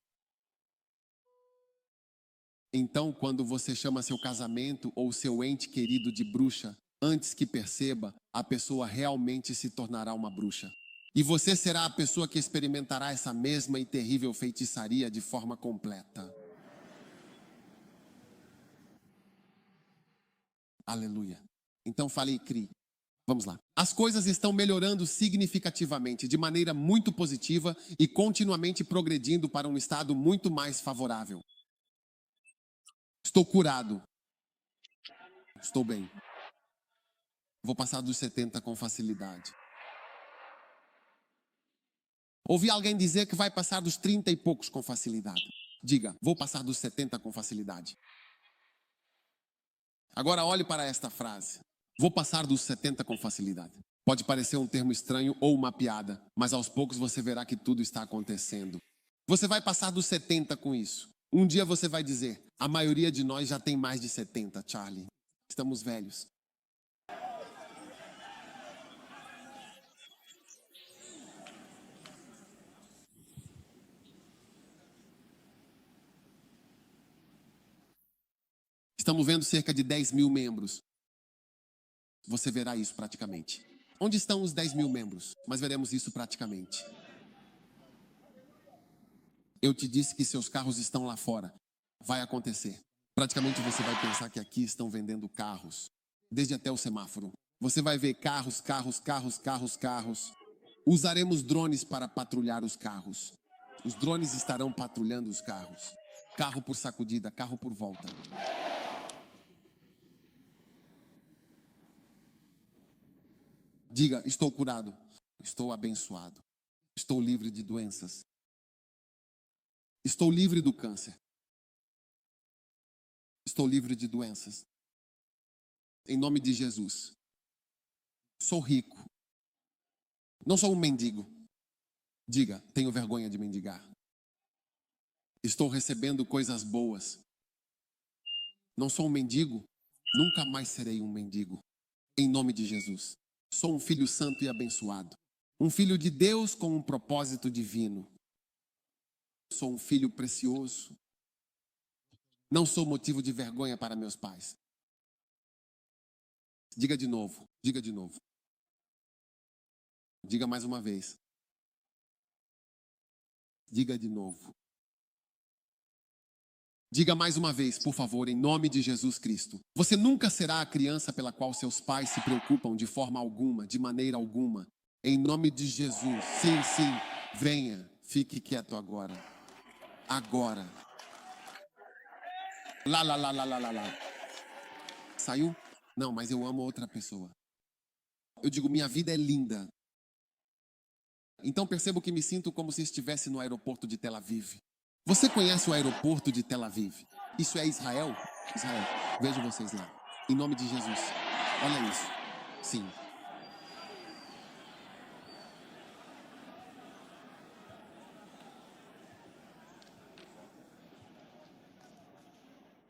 Então, quando você chama seu casamento ou seu ente querido de bruxa, antes que perceba, a pessoa realmente se tornará uma bruxa. E você será a pessoa que experimentará essa mesma e terrível feitiçaria de forma completa. Aleluia. Então fale e crie. Vamos lá. As coisas estão melhorando significativamente, de maneira muito positiva e continuamente progredindo para um estado muito mais favorável. Estou curado. Estou bem. Vou passar dos 70 com facilidade. Ouvi alguém dizer que vai passar dos 30 e poucos com facilidade. Diga, vou passar dos 70 com facilidade. Agora olhe para esta frase. Vou passar dos 70 com facilidade. Pode parecer um termo estranho ou uma piada, mas aos poucos você verá que tudo está acontecendo. Você vai passar dos 70 com isso. Um dia você vai dizer, a maioria de nós já tem mais de 70, Charlie. Estamos velhos. Estamos vendo cerca de 10 mil membros. Você verá isso praticamente. Onde estão os 10 mil membros? Mas veremos isso praticamente. Eu te disse que seus carros estão lá fora. Vai acontecer. Praticamente você vai pensar que aqui estão vendendo carros. Desde até o semáforo. Você vai ver carros, carros, carros, carros, carros. Usaremos drones para patrulhar os carros. Os drones estarão patrulhando os carros. Carro por sacudida, carro por volta. Diga, estou curado, estou abençoado, estou livre de doenças, estou livre do câncer, estou livre de doenças. Em nome de Jesus. Sou rico, não sou um mendigo. Diga, tenho vergonha de mendigar. Estou recebendo coisas boas. Não sou um mendigo, nunca mais serei um mendigo. Em nome de Jesus. Sou um filho santo e abençoado. Um filho de Deus com um propósito divino. Sou um filho precioso. Não sou motivo de vergonha para meus pais. Diga de novo. Diga de novo. Diga mais uma vez. Diga de novo. Diga mais uma vez, por favor, em nome de Jesus Cristo. Você nunca será a criança pela qual seus pais se preocupam de forma alguma, de maneira alguma. Em nome de Jesus. Sim, sim. Venha. Fique quieto agora. Agora. Lá, lá, lá, lá, lá, lá, lá. Saiu? Não, mas eu amo outra pessoa. Eu digo, minha vida é linda. Então percebo que me sinto como se estivesse no aeroporto de Tel Aviv. Você conhece o aeroporto de Tel Aviv? Isso é Israel? Israel. Vejo vocês lá. Em nome de Jesus. Olha isso. Sim.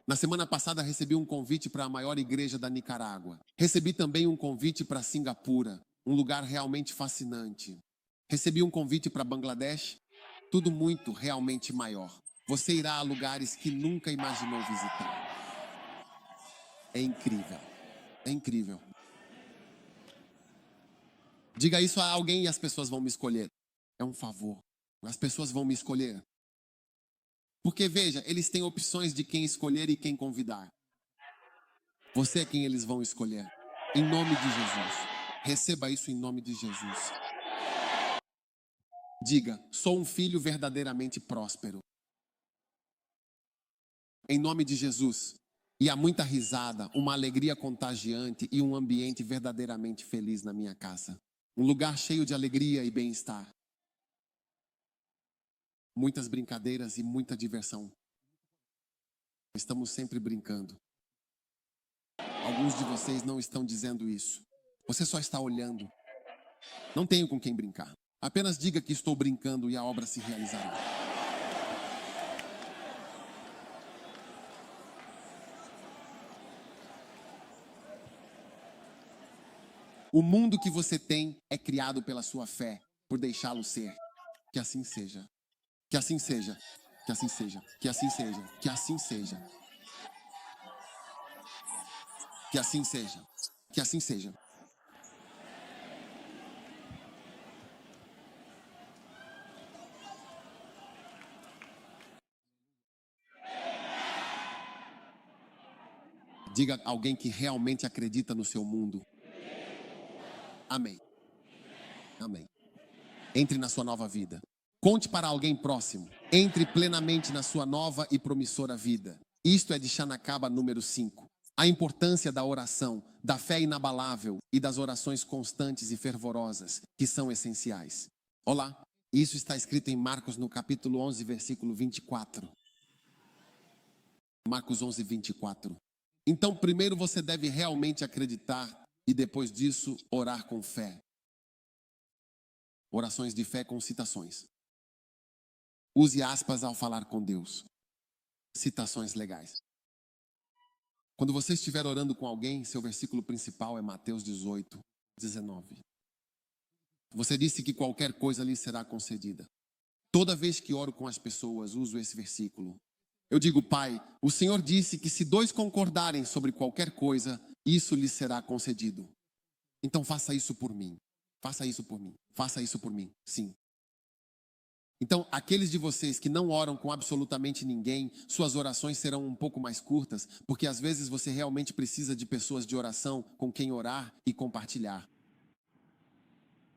Na semana passada recebi um convite para a maior igreja da Nicarágua. Recebi também um convite para Singapura, um lugar realmente fascinante. Recebi um convite para Bangladesh, tudo muito realmente maior. Você irá a lugares que nunca imaginou visitar. É incrível. É incrível. Diga isso a alguém e as pessoas vão me escolher. É um favor. As pessoas vão me escolher. Porque veja, eles têm opções de quem escolher e quem convidar. Você é quem eles vão escolher. Em nome de Jesus. Receba isso em nome de Jesus. Diga, sou um filho verdadeiramente próspero. Em nome de Jesus. E há muita risada, uma alegria contagiante e um ambiente verdadeiramente feliz na minha casa. Um lugar cheio de alegria e bem-estar. Muitas brincadeiras e muita diversão. Estamos sempre brincando. Alguns de vocês não estão dizendo isso. Você só está olhando. Não tenho com quem brincar. Apenas diga que estou brincando e a obra se realizará. O mundo que você tem é criado pela sua fé, por deixá-lo ser. Que assim seja. Que assim seja. Que assim seja. Que assim seja. Que assim seja. Que assim seja. Que assim seja. Diga a alguém que realmente acredita no seu mundo. Amém. Amém. Entre na sua nova vida. Conte para alguém próximo. Entre plenamente na sua nova e promissora vida. Isto é de Chanacaba número 5. A importância da oração, da fé inabalável e das orações constantes e fervorosas, que são essenciais. Olá, isso está escrito em Marcos no capítulo 11, versículo 24. Marcos 11, 24. Então, primeiro você deve realmente acreditar e depois disso orar com fé. Orações de fé com citações. Use aspas ao falar com Deus. Citações legais. Quando você estiver orando com alguém, seu versículo principal é Mateus 18, 19. Você disse que qualquer coisa lhe será concedida. Toda vez que oro com as pessoas, uso esse versículo. Eu digo, Pai, o Senhor disse que se dois concordarem sobre qualquer coisa, isso lhe será concedido. Então faça isso por mim. Faça isso por mim. Faça isso por mim. Sim. Então, aqueles de vocês que não oram com absolutamente ninguém, suas orações serão um pouco mais curtas, porque às vezes você realmente precisa de pessoas de oração com quem orar e compartilhar.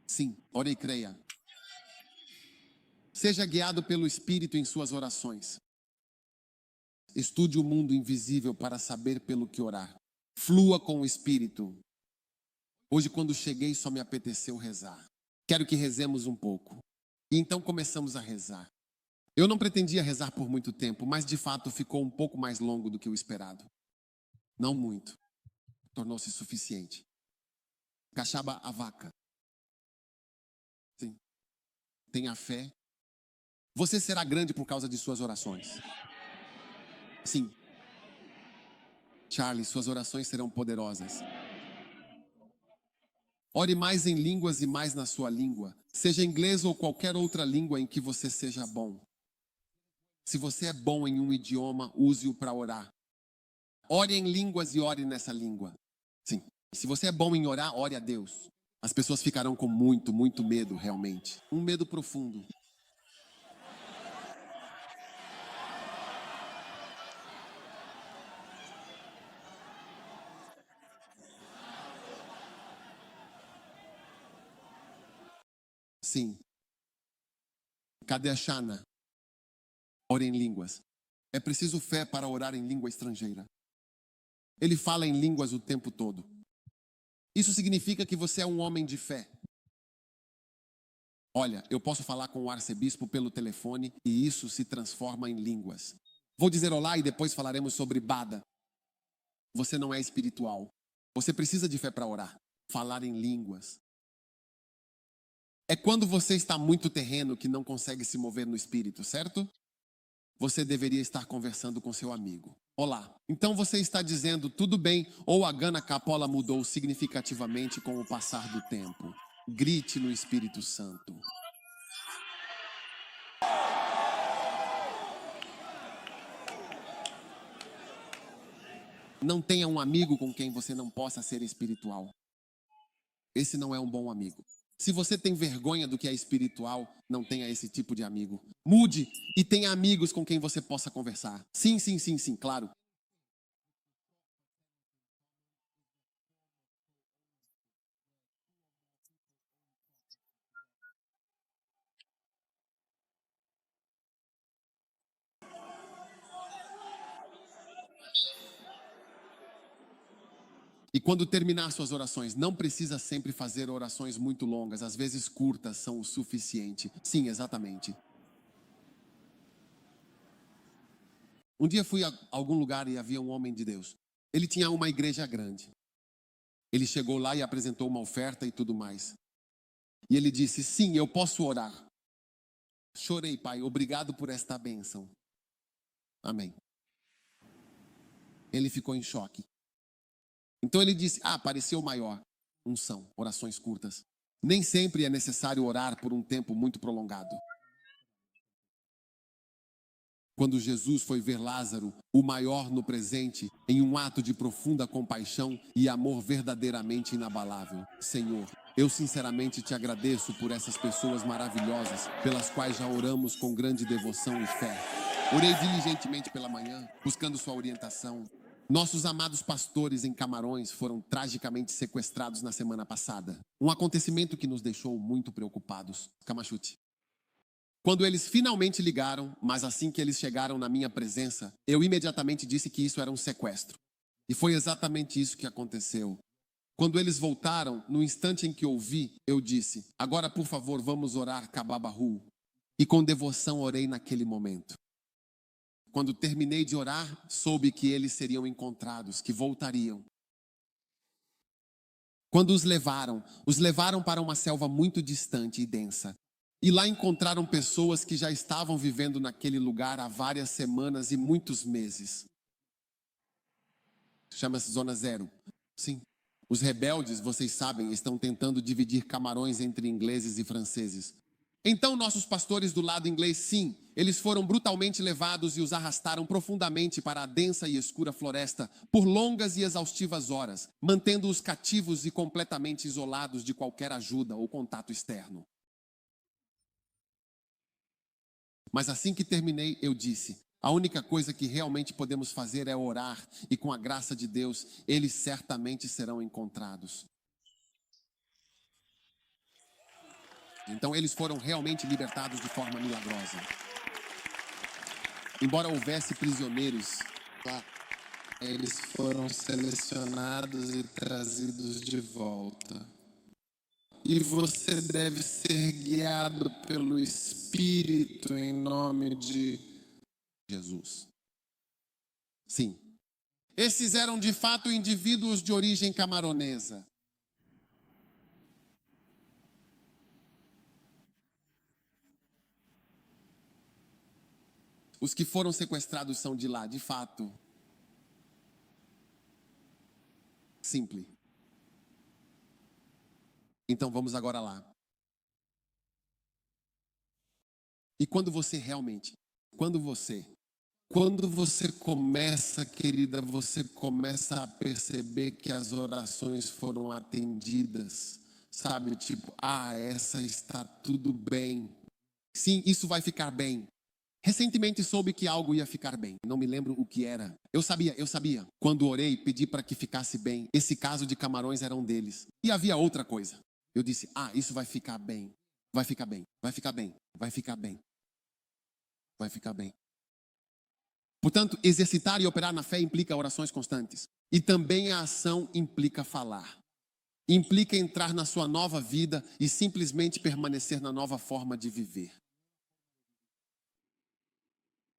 Sim, ore e creia. Seja guiado pelo Espírito em suas orações. Estude o mundo invisível para saber pelo que orar. Flua com o Espírito. Hoje, quando cheguei, só me apeteceu rezar. Quero que rezemos um pouco. E então começamos a rezar. Eu não pretendia rezar por muito tempo, mas de fato ficou um pouco mais longo do que o esperado. Não muito. Tornou-se suficiente. Cachaba a vaca. Sim. Tenha fé. Você será grande por causa de suas orações. Sim. Charlie, suas orações serão poderosas. Ore mais em línguas e mais na sua língua. Seja inglês ou qualquer outra língua em que você seja bom. Se você é bom em um idioma, use-o para orar. Ore em línguas e ore nessa língua. Sim. Se você é bom em orar, ore a Deus. As pessoas ficarão com muito, muito medo, realmente. Um medo profundo. Sim. Cadê a Shana? Ore em línguas. É preciso fé para orar em língua estrangeira. Ele fala em línguas o tempo todo. Isso significa que você é um homem de fé. Olha, eu posso falar com o arcebispo pelo telefone e isso se transforma em línguas. Vou dizer olá e depois falaremos sobre Bada. Você não é espiritual. Você precisa de fé para orar. Falar em línguas. É quando você está muito terreno que não consegue se mover no espírito, certo? Você deveria estar conversando com seu amigo. Olá. Então você está dizendo tudo bem ou a Gana Capola mudou significativamente com o passar do tempo. Grite no Espírito Santo. Não tenha um amigo com quem você não possa ser espiritual. Esse não é um bom amigo. Se você tem vergonha do que é espiritual, não tenha esse tipo de amigo. Mude e tenha amigos com quem você possa conversar. Sim, sim, sim, sim, claro. E quando terminar suas orações, não precisa sempre fazer orações muito longas, às vezes curtas são o suficiente. Sim, exatamente. Um dia fui a algum lugar e havia um homem de Deus. Ele tinha uma igreja grande. Ele chegou lá e apresentou uma oferta e tudo mais. E ele disse: sim, eu posso orar. Chorei, pai, obrigado por esta bênção. Amém. Ele ficou em choque. Então ele disse: pareceu maior. Unção, orações curtas. Nem sempre é necessário orar por um tempo muito prolongado. Quando Jesus foi ver Lázaro, o maior no presente, em um ato de profunda compaixão e amor verdadeiramente inabalável. Senhor, eu sinceramente te agradeço por essas pessoas maravilhosas, pelas quais já oramos com grande devoção e fé. Orei diligentemente pela manhã, buscando sua orientação. Nossos amados pastores em Camarões foram tragicamente sequestrados na semana passada. Um acontecimento que nos deixou muito preocupados. Camachute. Quando eles finalmente ligaram, mas assim que eles chegaram na minha presença, eu imediatamente disse que isso era um sequestro. E foi exatamente isso que aconteceu. Quando eles voltaram, no instante em que ouvi, eu disse: agora por favor vamos orar Kababahu. E com devoção orei naquele momento. Quando terminei de orar, soube que eles seriam encontrados, que voltariam. Quando os levaram para uma selva muito distante e densa. E lá encontraram pessoas que já estavam vivendo naquele lugar há várias semanas e muitos meses. Chama-se Zona Zero. Sim. Os rebeldes, vocês sabem, estão tentando dividir Camarões entre ingleses e franceses. Então nossos pastores do lado inglês, sim, eles foram brutalmente levados e os arrastaram profundamente para a densa e escura floresta por longas e exaustivas horas, mantendo-os cativos e completamente isolados de qualquer ajuda ou contato externo. Mas assim que terminei, eu disse: a única coisa que realmente podemos fazer é orar, e com a graça de Deus, eles certamente serão encontrados. Então eles foram realmente libertados de forma milagrosa. Embora houvesse prisioneiros lá, Eles foram selecionados e trazidos de volta. E você deve ser guiado pelo Espírito em nome de Jesus. Sim. Esses eram de fato indivíduos de origem camaronesa. Os que foram sequestrados são de lá, de fato. Simples. Então vamos agora lá. E quando você, Quando você começa, querida, você começa a perceber que as orações foram atendidas. Sabe, tipo, essa está tudo bem. Sim, isso vai ficar bem. Recentemente soube que algo ia ficar bem. Não me lembro o que era. Eu sabia. Quando orei, pedi para que ficasse bem. Esse caso de Camarões era um deles. E havia outra coisa. Eu disse, isso vai ficar bem. Vai ficar bem. Vai ficar bem. Vai ficar bem. Vai ficar bem. Portanto, exercitar e operar na fé implica orações constantes. E também a ação implica falar. Implica entrar na sua nova vida e simplesmente permanecer na nova forma de viver.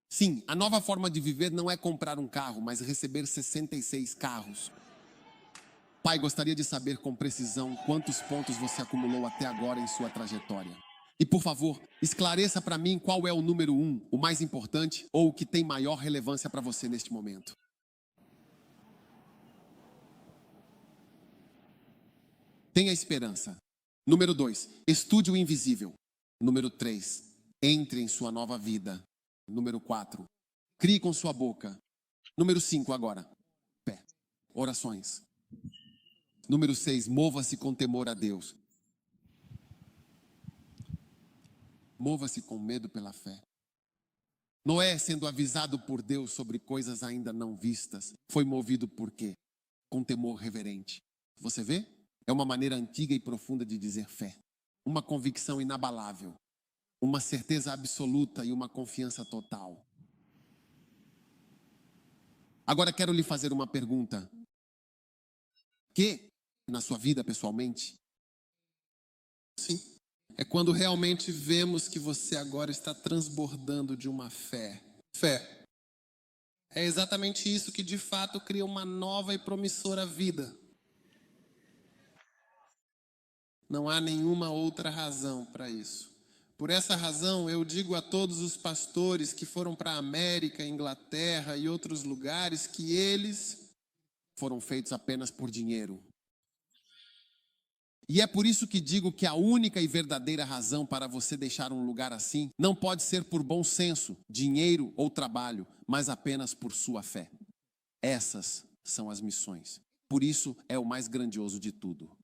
Sim, a nova forma de viver não é comprar um carro, mas receber 66 carros. Pai, gostaria de saber com precisão quantos pontos você acumulou até agora em sua trajetória. E, por favor, esclareça para mim qual é o número 1, o mais importante ou o que tem maior relevância para você neste momento. Tenha esperança. Número 2, estude o invisível. Número 3, entre em sua nova vida. Número 4, crie com sua boca. Número 5 agora, fé, orações. Número 6, mova-se com temor a Deus. Mova-se com medo pela fé. Noé, sendo avisado por Deus sobre coisas ainda não vistas, foi movido por quê? Com temor reverente. Você vê? É uma maneira antiga e profunda de dizer fé. Uma convicção inabalável. Uma certeza absoluta e uma confiança total. Agora quero lhe fazer uma pergunta. Que, na sua vida pessoalmente? Sim. É quando realmente vemos que você agora está transbordando de uma fé. Fé. É exatamente isso que de fato cria uma nova e promissora vida. Não há nenhuma outra razão para isso. Por essa razão, eu digo a todos os pastores que foram para a América, Inglaterra e outros lugares que eles foram feitos apenas por dinheiro. E é por isso que digo que a única e verdadeira razão para você deixar um lugar assim não pode ser por bom senso, dinheiro ou trabalho, mas apenas por sua fé. Essas são as missões. Por isso é o mais grandioso de tudo.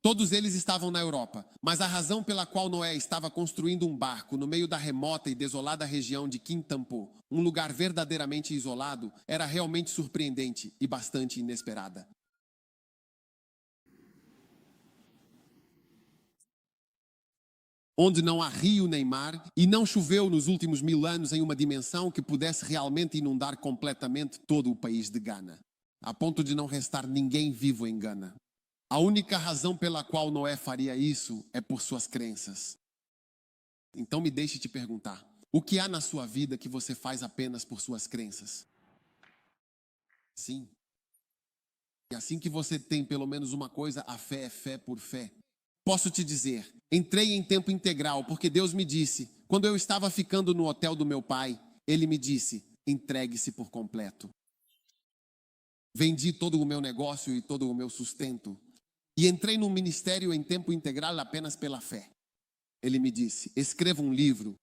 Todos eles estavam na Europa, mas a razão pela qual Noé estava construindo um barco no meio da remota e desolada região de Quintampo, um lugar verdadeiramente isolado, era realmente surpreendente e bastante inesperada. Onde não há rio nem mar, e não choveu nos últimos 1000 anos em uma dimensão que pudesse realmente inundar completamente todo o país de Gana, a ponto de não restar ninguém vivo em Gana. A única razão pela qual Noé faria isso é por suas crenças. Então me deixe te perguntar, o que há na sua vida que você faz apenas por suas crenças? Sim. E assim que você tem pelo menos uma coisa, a fé é fé por fé. Posso te dizer, entrei em tempo integral porque Deus me disse, quando eu estava ficando no hotel do meu pai, Ele me disse, entregue-se por completo. Vendi todo o meu negócio e todo o meu sustento e entrei num ministério em tempo integral apenas pela fé. Ele me disse, escreva um livro.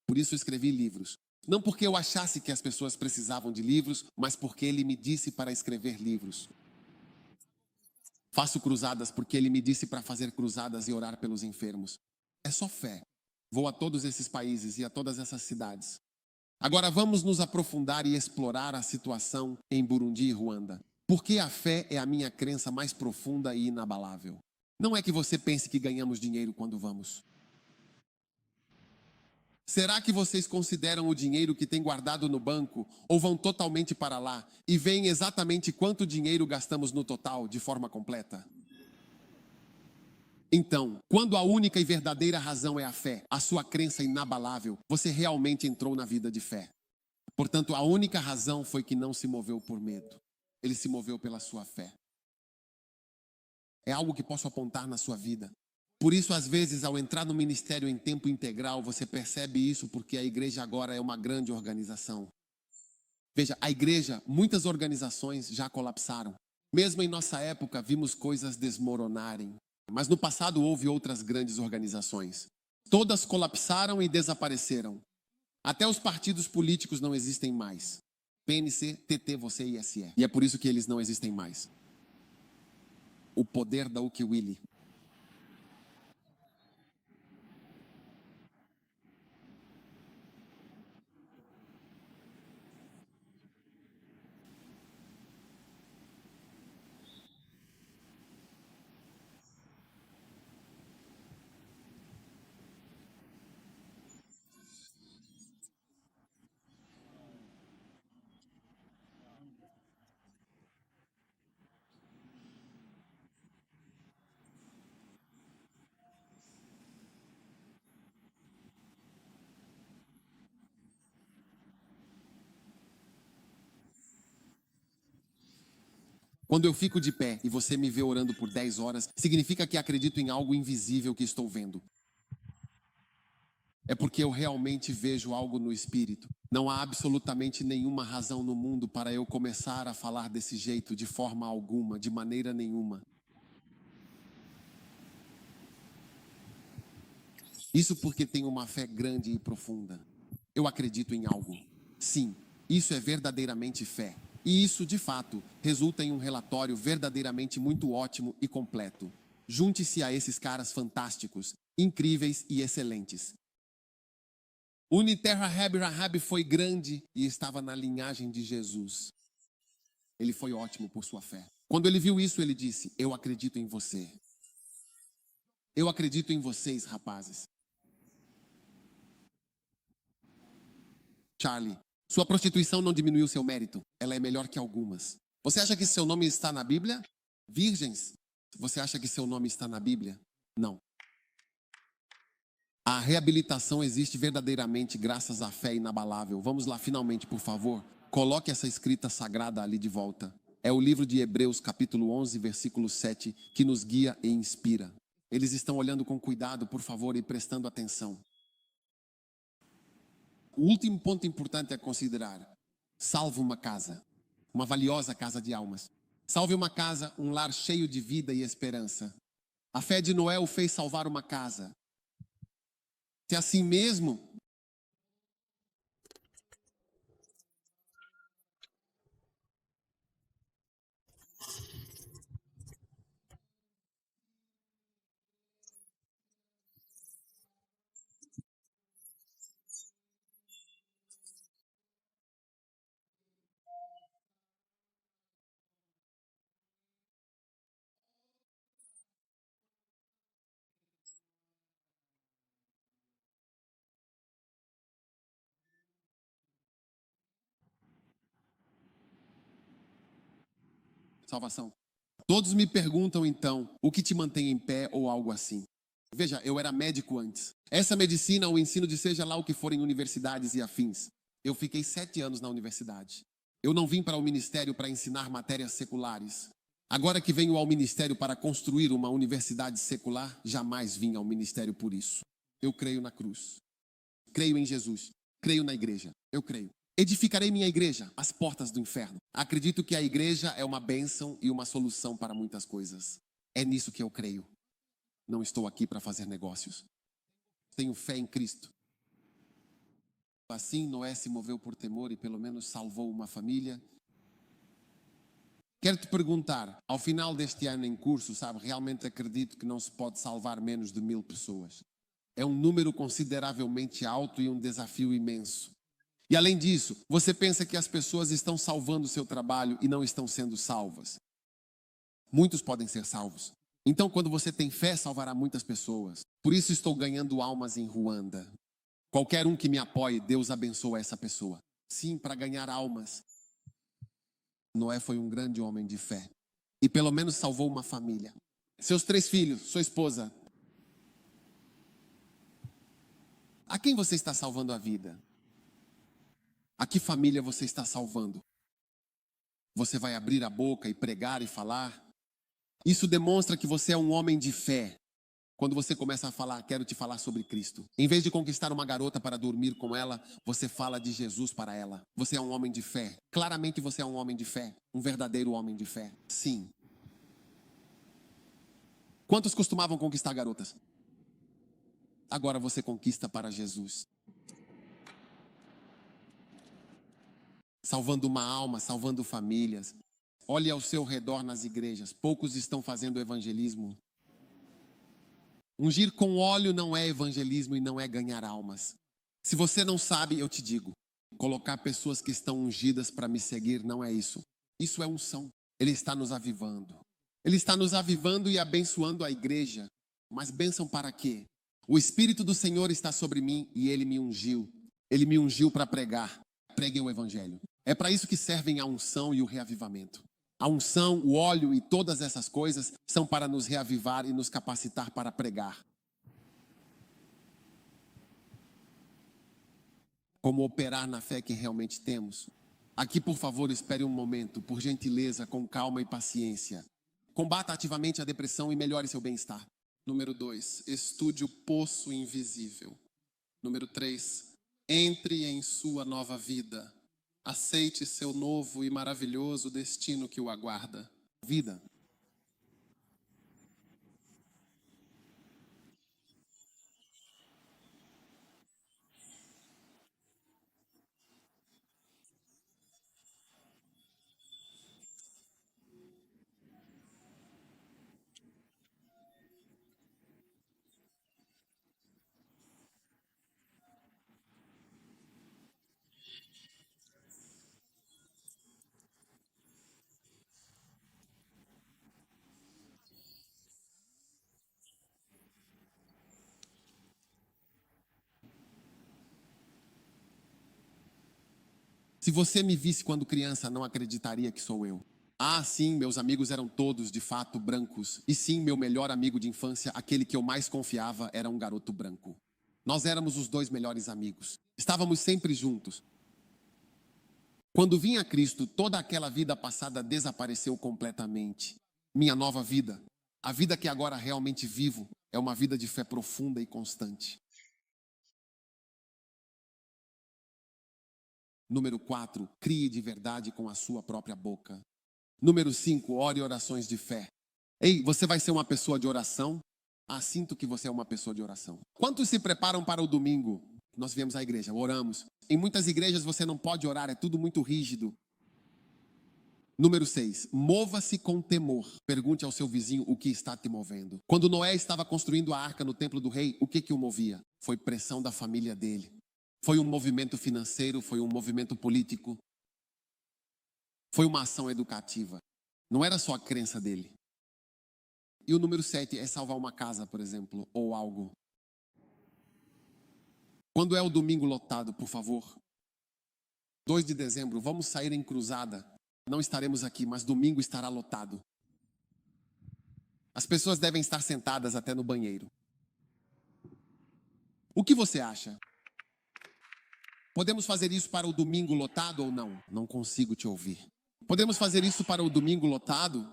Por isso escrevi livros. Não porque eu achasse que as pessoas precisavam de livros, mas porque Ele me disse para escrever livros. Faço cruzadas porque Ele me disse para fazer cruzadas e orar pelos enfermos. É só fé. Vou a todos esses países e a todas essas cidades. Agora vamos nos aprofundar e explorar a situação em Burundi e Ruanda. Porque a fé é a minha crença mais profunda e inabalável. Não é que você pense que ganhamos dinheiro quando vamos. Será que vocês consideram o dinheiro que tem guardado no banco ou vão totalmente para lá e veem exatamente quanto dinheiro gastamos no total de forma completa? Então, quando a única e verdadeira razão é a fé, a sua crença inabalável, você realmente entrou na vida de fé. Portanto, a única razão foi que não se moveu por medo. Ele se moveu pela sua fé. É algo que posso apontar na sua vida. Por isso, às vezes, ao entrar no ministério em tempo integral, você percebe isso porque a igreja agora é uma grande organização. Veja, a igreja, muitas organizações já colapsaram. Mesmo em nossa época, vimos coisas desmoronarem. Mas no passado houve outras grandes organizações. Todas colapsaram e desapareceram. Até os partidos políticos não existem mais. PNC, TT, você e ISE. E é por isso que eles não existem mais. O poder da Ukiwili. Quando eu fico de pé e você me vê orando por 10 horas, significa que acredito em algo invisível que estou vendo. É porque eu realmente vejo algo no espírito. Não há absolutamente nenhuma razão no mundo para eu começar a falar desse jeito, de forma alguma, de maneira nenhuma. Isso porque tenho uma fé grande e profunda. Eu acredito em algo. Sim, isso é verdadeiramente fé. E isso, de fato, resulta em um relatório verdadeiramente muito ótimo e completo. Junte-se a esses caras fantásticos, incríveis e excelentes. Uniterra Reb Rahab foi grande e estava na linhagem de Jesus. Ele foi ótimo por sua fé. Quando ele viu isso, ele disse: eu acredito em você. Eu acredito em vocês, rapazes. Charlie, sua prostituição não diminuiu seu mérito. Ela é melhor que algumas. Você acha que seu nome está na Bíblia? Virgens, você acha que seu nome está na Bíblia? Não. A reabilitação existe verdadeiramente graças à fé inabalável. Vamos lá, finalmente, por favor. Coloque essa escrita sagrada ali de volta. É o livro de Hebreus, capítulo 11, versículo 7, que nos guia e inspira. Eles estão olhando com cuidado, por favor, e prestando atenção. O último ponto importante a considerar: salve uma casa, uma valiosa casa de almas. Salve uma casa, um lar cheio de vida e esperança. A fé de Noé o fez salvar uma casa. Se assim mesmo, salvação. Todos me perguntam então, o que te mantém em pé ou algo assim. Veja, eu era médico antes. Essa medicina, o ensino de seja lá o que for em universidades e afins. Eu fiquei 7 anos na universidade. Eu não vim para o ministério para ensinar matérias seculares. Agora que venho ao ministério para construir uma universidade secular, jamais vim ao ministério por isso. Eu creio na cruz. Creio em Jesus. Creio na igreja. Eu creio. Edificarei minha igreja, as portas do inferno. Acredito que a igreja é uma bênção e uma solução para muitas coisas. É nisso que eu creio. Não estou aqui para fazer negócios. Tenho fé em Cristo. Assim, Noé se moveu por temor e pelo menos salvou uma família. Quero te perguntar, ao final deste ano em curso, sabe, realmente acredito que não se pode salvar menos de 1000 pessoas. É um número consideravelmente alto e um desafio imenso. E além disso, você pensa que as pessoas estão salvando o seu trabalho e não estão sendo salvas. Muitos podem ser salvos. Então, quando você tem fé, salvará muitas pessoas. Por isso estou ganhando almas em Ruanda. Qualquer um que me apoie, Deus abençoa essa pessoa. Sim, para ganhar almas. Noé foi um grande homem de fé. E pelo menos salvou uma família. Seus 3 filhos, sua esposa. A quem você está salvando a vida? A que família você está salvando? Você vai abrir a boca e pregar e falar? Isso demonstra que você é um homem de fé. Quando você começa a falar, quero te falar sobre Cristo. Em vez de conquistar uma garota para dormir com ela, você fala de Jesus para ela. Você é um homem de fé. Claramente você é um homem de fé. Um verdadeiro homem de fé. Sim. Quantos costumavam conquistar garotas? Agora você conquista para Jesus. salvando uma alma, salvando famílias. Olhe ao seu redor nas igrejas, poucos estão fazendo evangelismo. Ungir com óleo não é evangelismo e não é ganhar almas. Se você não sabe, eu te digo, colocar pessoas que estão ungidas para me seguir não é isso. Isso é unção. Ele está nos avivando. Ele está nos avivando e abençoando a igreja. Mas bênção para quê? O Espírito do Senhor está sobre mim e Ele me ungiu. Ele me ungiu para pregar. Pregue o evangelho. É para isso que servem a unção e o reavivamento. A unção, o óleo e todas essas coisas são para nos reavivar e nos capacitar para pregar. Como operar na fé que realmente temos. Aqui, por favor, espere um momento, por gentileza, com calma e paciência. Combata ativamente a depressão e melhore seu bem-estar. Número 2, estude o poço invisível. Número 3, entre em sua nova vida. Aceite seu novo e maravilhoso destino que o aguarda. Vida. Se você me visse quando criança, não acreditaria que sou eu. Ah, sim, meus amigos eram todos, de fato, brancos. E sim, meu melhor amigo de infância, aquele que eu mais confiava, era um garoto branco. Nós éramos os 2 melhores amigos. Estávamos sempre juntos. Quando vim a Cristo, toda aquela vida passada desapareceu completamente. Minha nova vida, a vida que agora realmente vivo, é uma vida de fé profunda e constante. Número 4, crie de verdade com a sua própria boca. Número 5, ore orações de fé. Ei, você vai ser uma pessoa de oração? Ah, sinto que você é uma pessoa de oração. Quantos se preparam para o domingo? Nós viemos à igreja, oramos. Em muitas igrejas você não pode orar, é tudo muito rígido. Número 6, mova-se com temor. Pergunte ao seu vizinho o que está te movendo. Quando Noé estava construindo a arca no templo do rei, o que o movia? Foi pressão da família dele. Foi um movimento financeiro, foi um movimento político. Foi uma ação educativa. Não era só a crença dele. E o número 7 é salvar uma casa, por exemplo, ou algo. Quando é o domingo lotado, por favor? 2 de dezembro, vamos sair em cruzada. Não estaremos aqui, mas domingo estará lotado. As pessoas devem estar sentadas até no banheiro. O que você acha? Podemos fazer isso para o domingo lotado ou não? Não consigo te ouvir. Podemos fazer isso para o domingo lotado?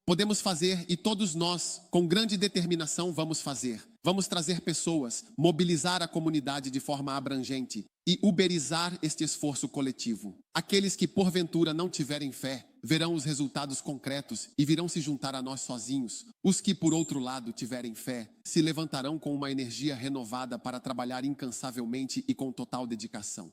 Podemos fazer e todos nós, com grande determinação, vamos fazer. Vamos trazer pessoas, mobilizar a comunidade de forma abrangente e uberizar este esforço coletivo. Aqueles que porventura não tiverem fé, verão os resultados concretos e virão se juntar a nós sozinhos. Os que, por outro lado, tiverem fé, se levantarão com uma energia renovada para trabalhar incansavelmente e com total dedicação.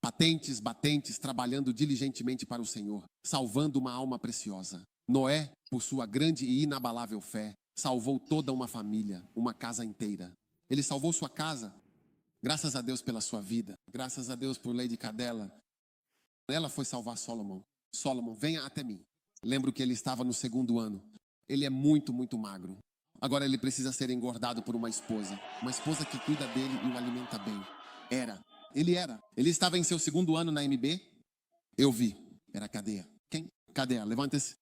Patentes, batentes, trabalhando diligentemente para o Senhor, salvando uma alma preciosa. Noé, por sua grande e inabalável fé, salvou toda uma família, uma casa inteira. Ele salvou sua casa. Graças a Deus pela sua vida. Graças a Deus por Lady Cadela. Ela foi salvar Solomon. Solomon, venha até mim. Lembro que ele estava no 2º ano. Ele é muito, muito magro. Agora ele precisa ser engordado por uma esposa. Uma esposa que cuida dele e o alimenta bem. Ele era. Ele estava em seu 2º ano na MB. Eu vi. Era cadeia. Quem? Cadeia. Levanta-se.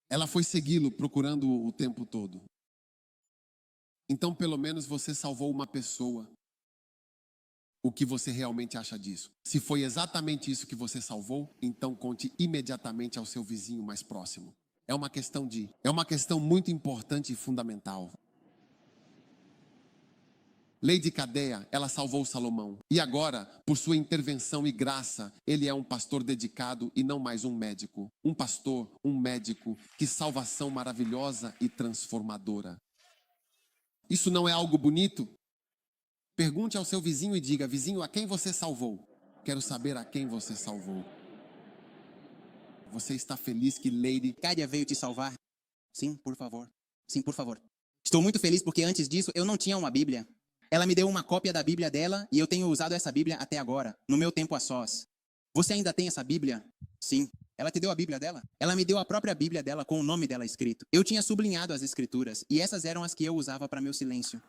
Ela foi segui-lo procurando o tempo todo. Então, pelo menos você salvou uma pessoa. O que você realmente acha disso? Se foi exatamente isso que você salvou, então conte imediatamente ao seu vizinho mais próximo. É uma questão muito importante e fundamental. Lady Cadeia, ela salvou Salomão. E agora, por sua intervenção e graça, ele é um pastor dedicado e não mais um médico. Um pastor, um médico, que salvação maravilhosa e transformadora. Isso não é algo bonito? Pergunte ao seu vizinho e diga, vizinho, a quem você salvou? Quero saber a quem você salvou. Você está feliz que Lady Cádia veio te salvar? Sim, por favor. Sim, por favor. Estou muito feliz porque antes disso eu não tinha uma Bíblia. Ela me deu uma cópia da Bíblia dela e eu tenho usado essa Bíblia até agora, no meu tempo a sós. Você ainda tem essa Bíblia? Sim. Ela te deu a Bíblia dela? Ela me deu a própria Bíblia dela com o nome dela escrito. Eu tinha sublinhado as escrituras e essas eram as que eu usava para meu silêncio.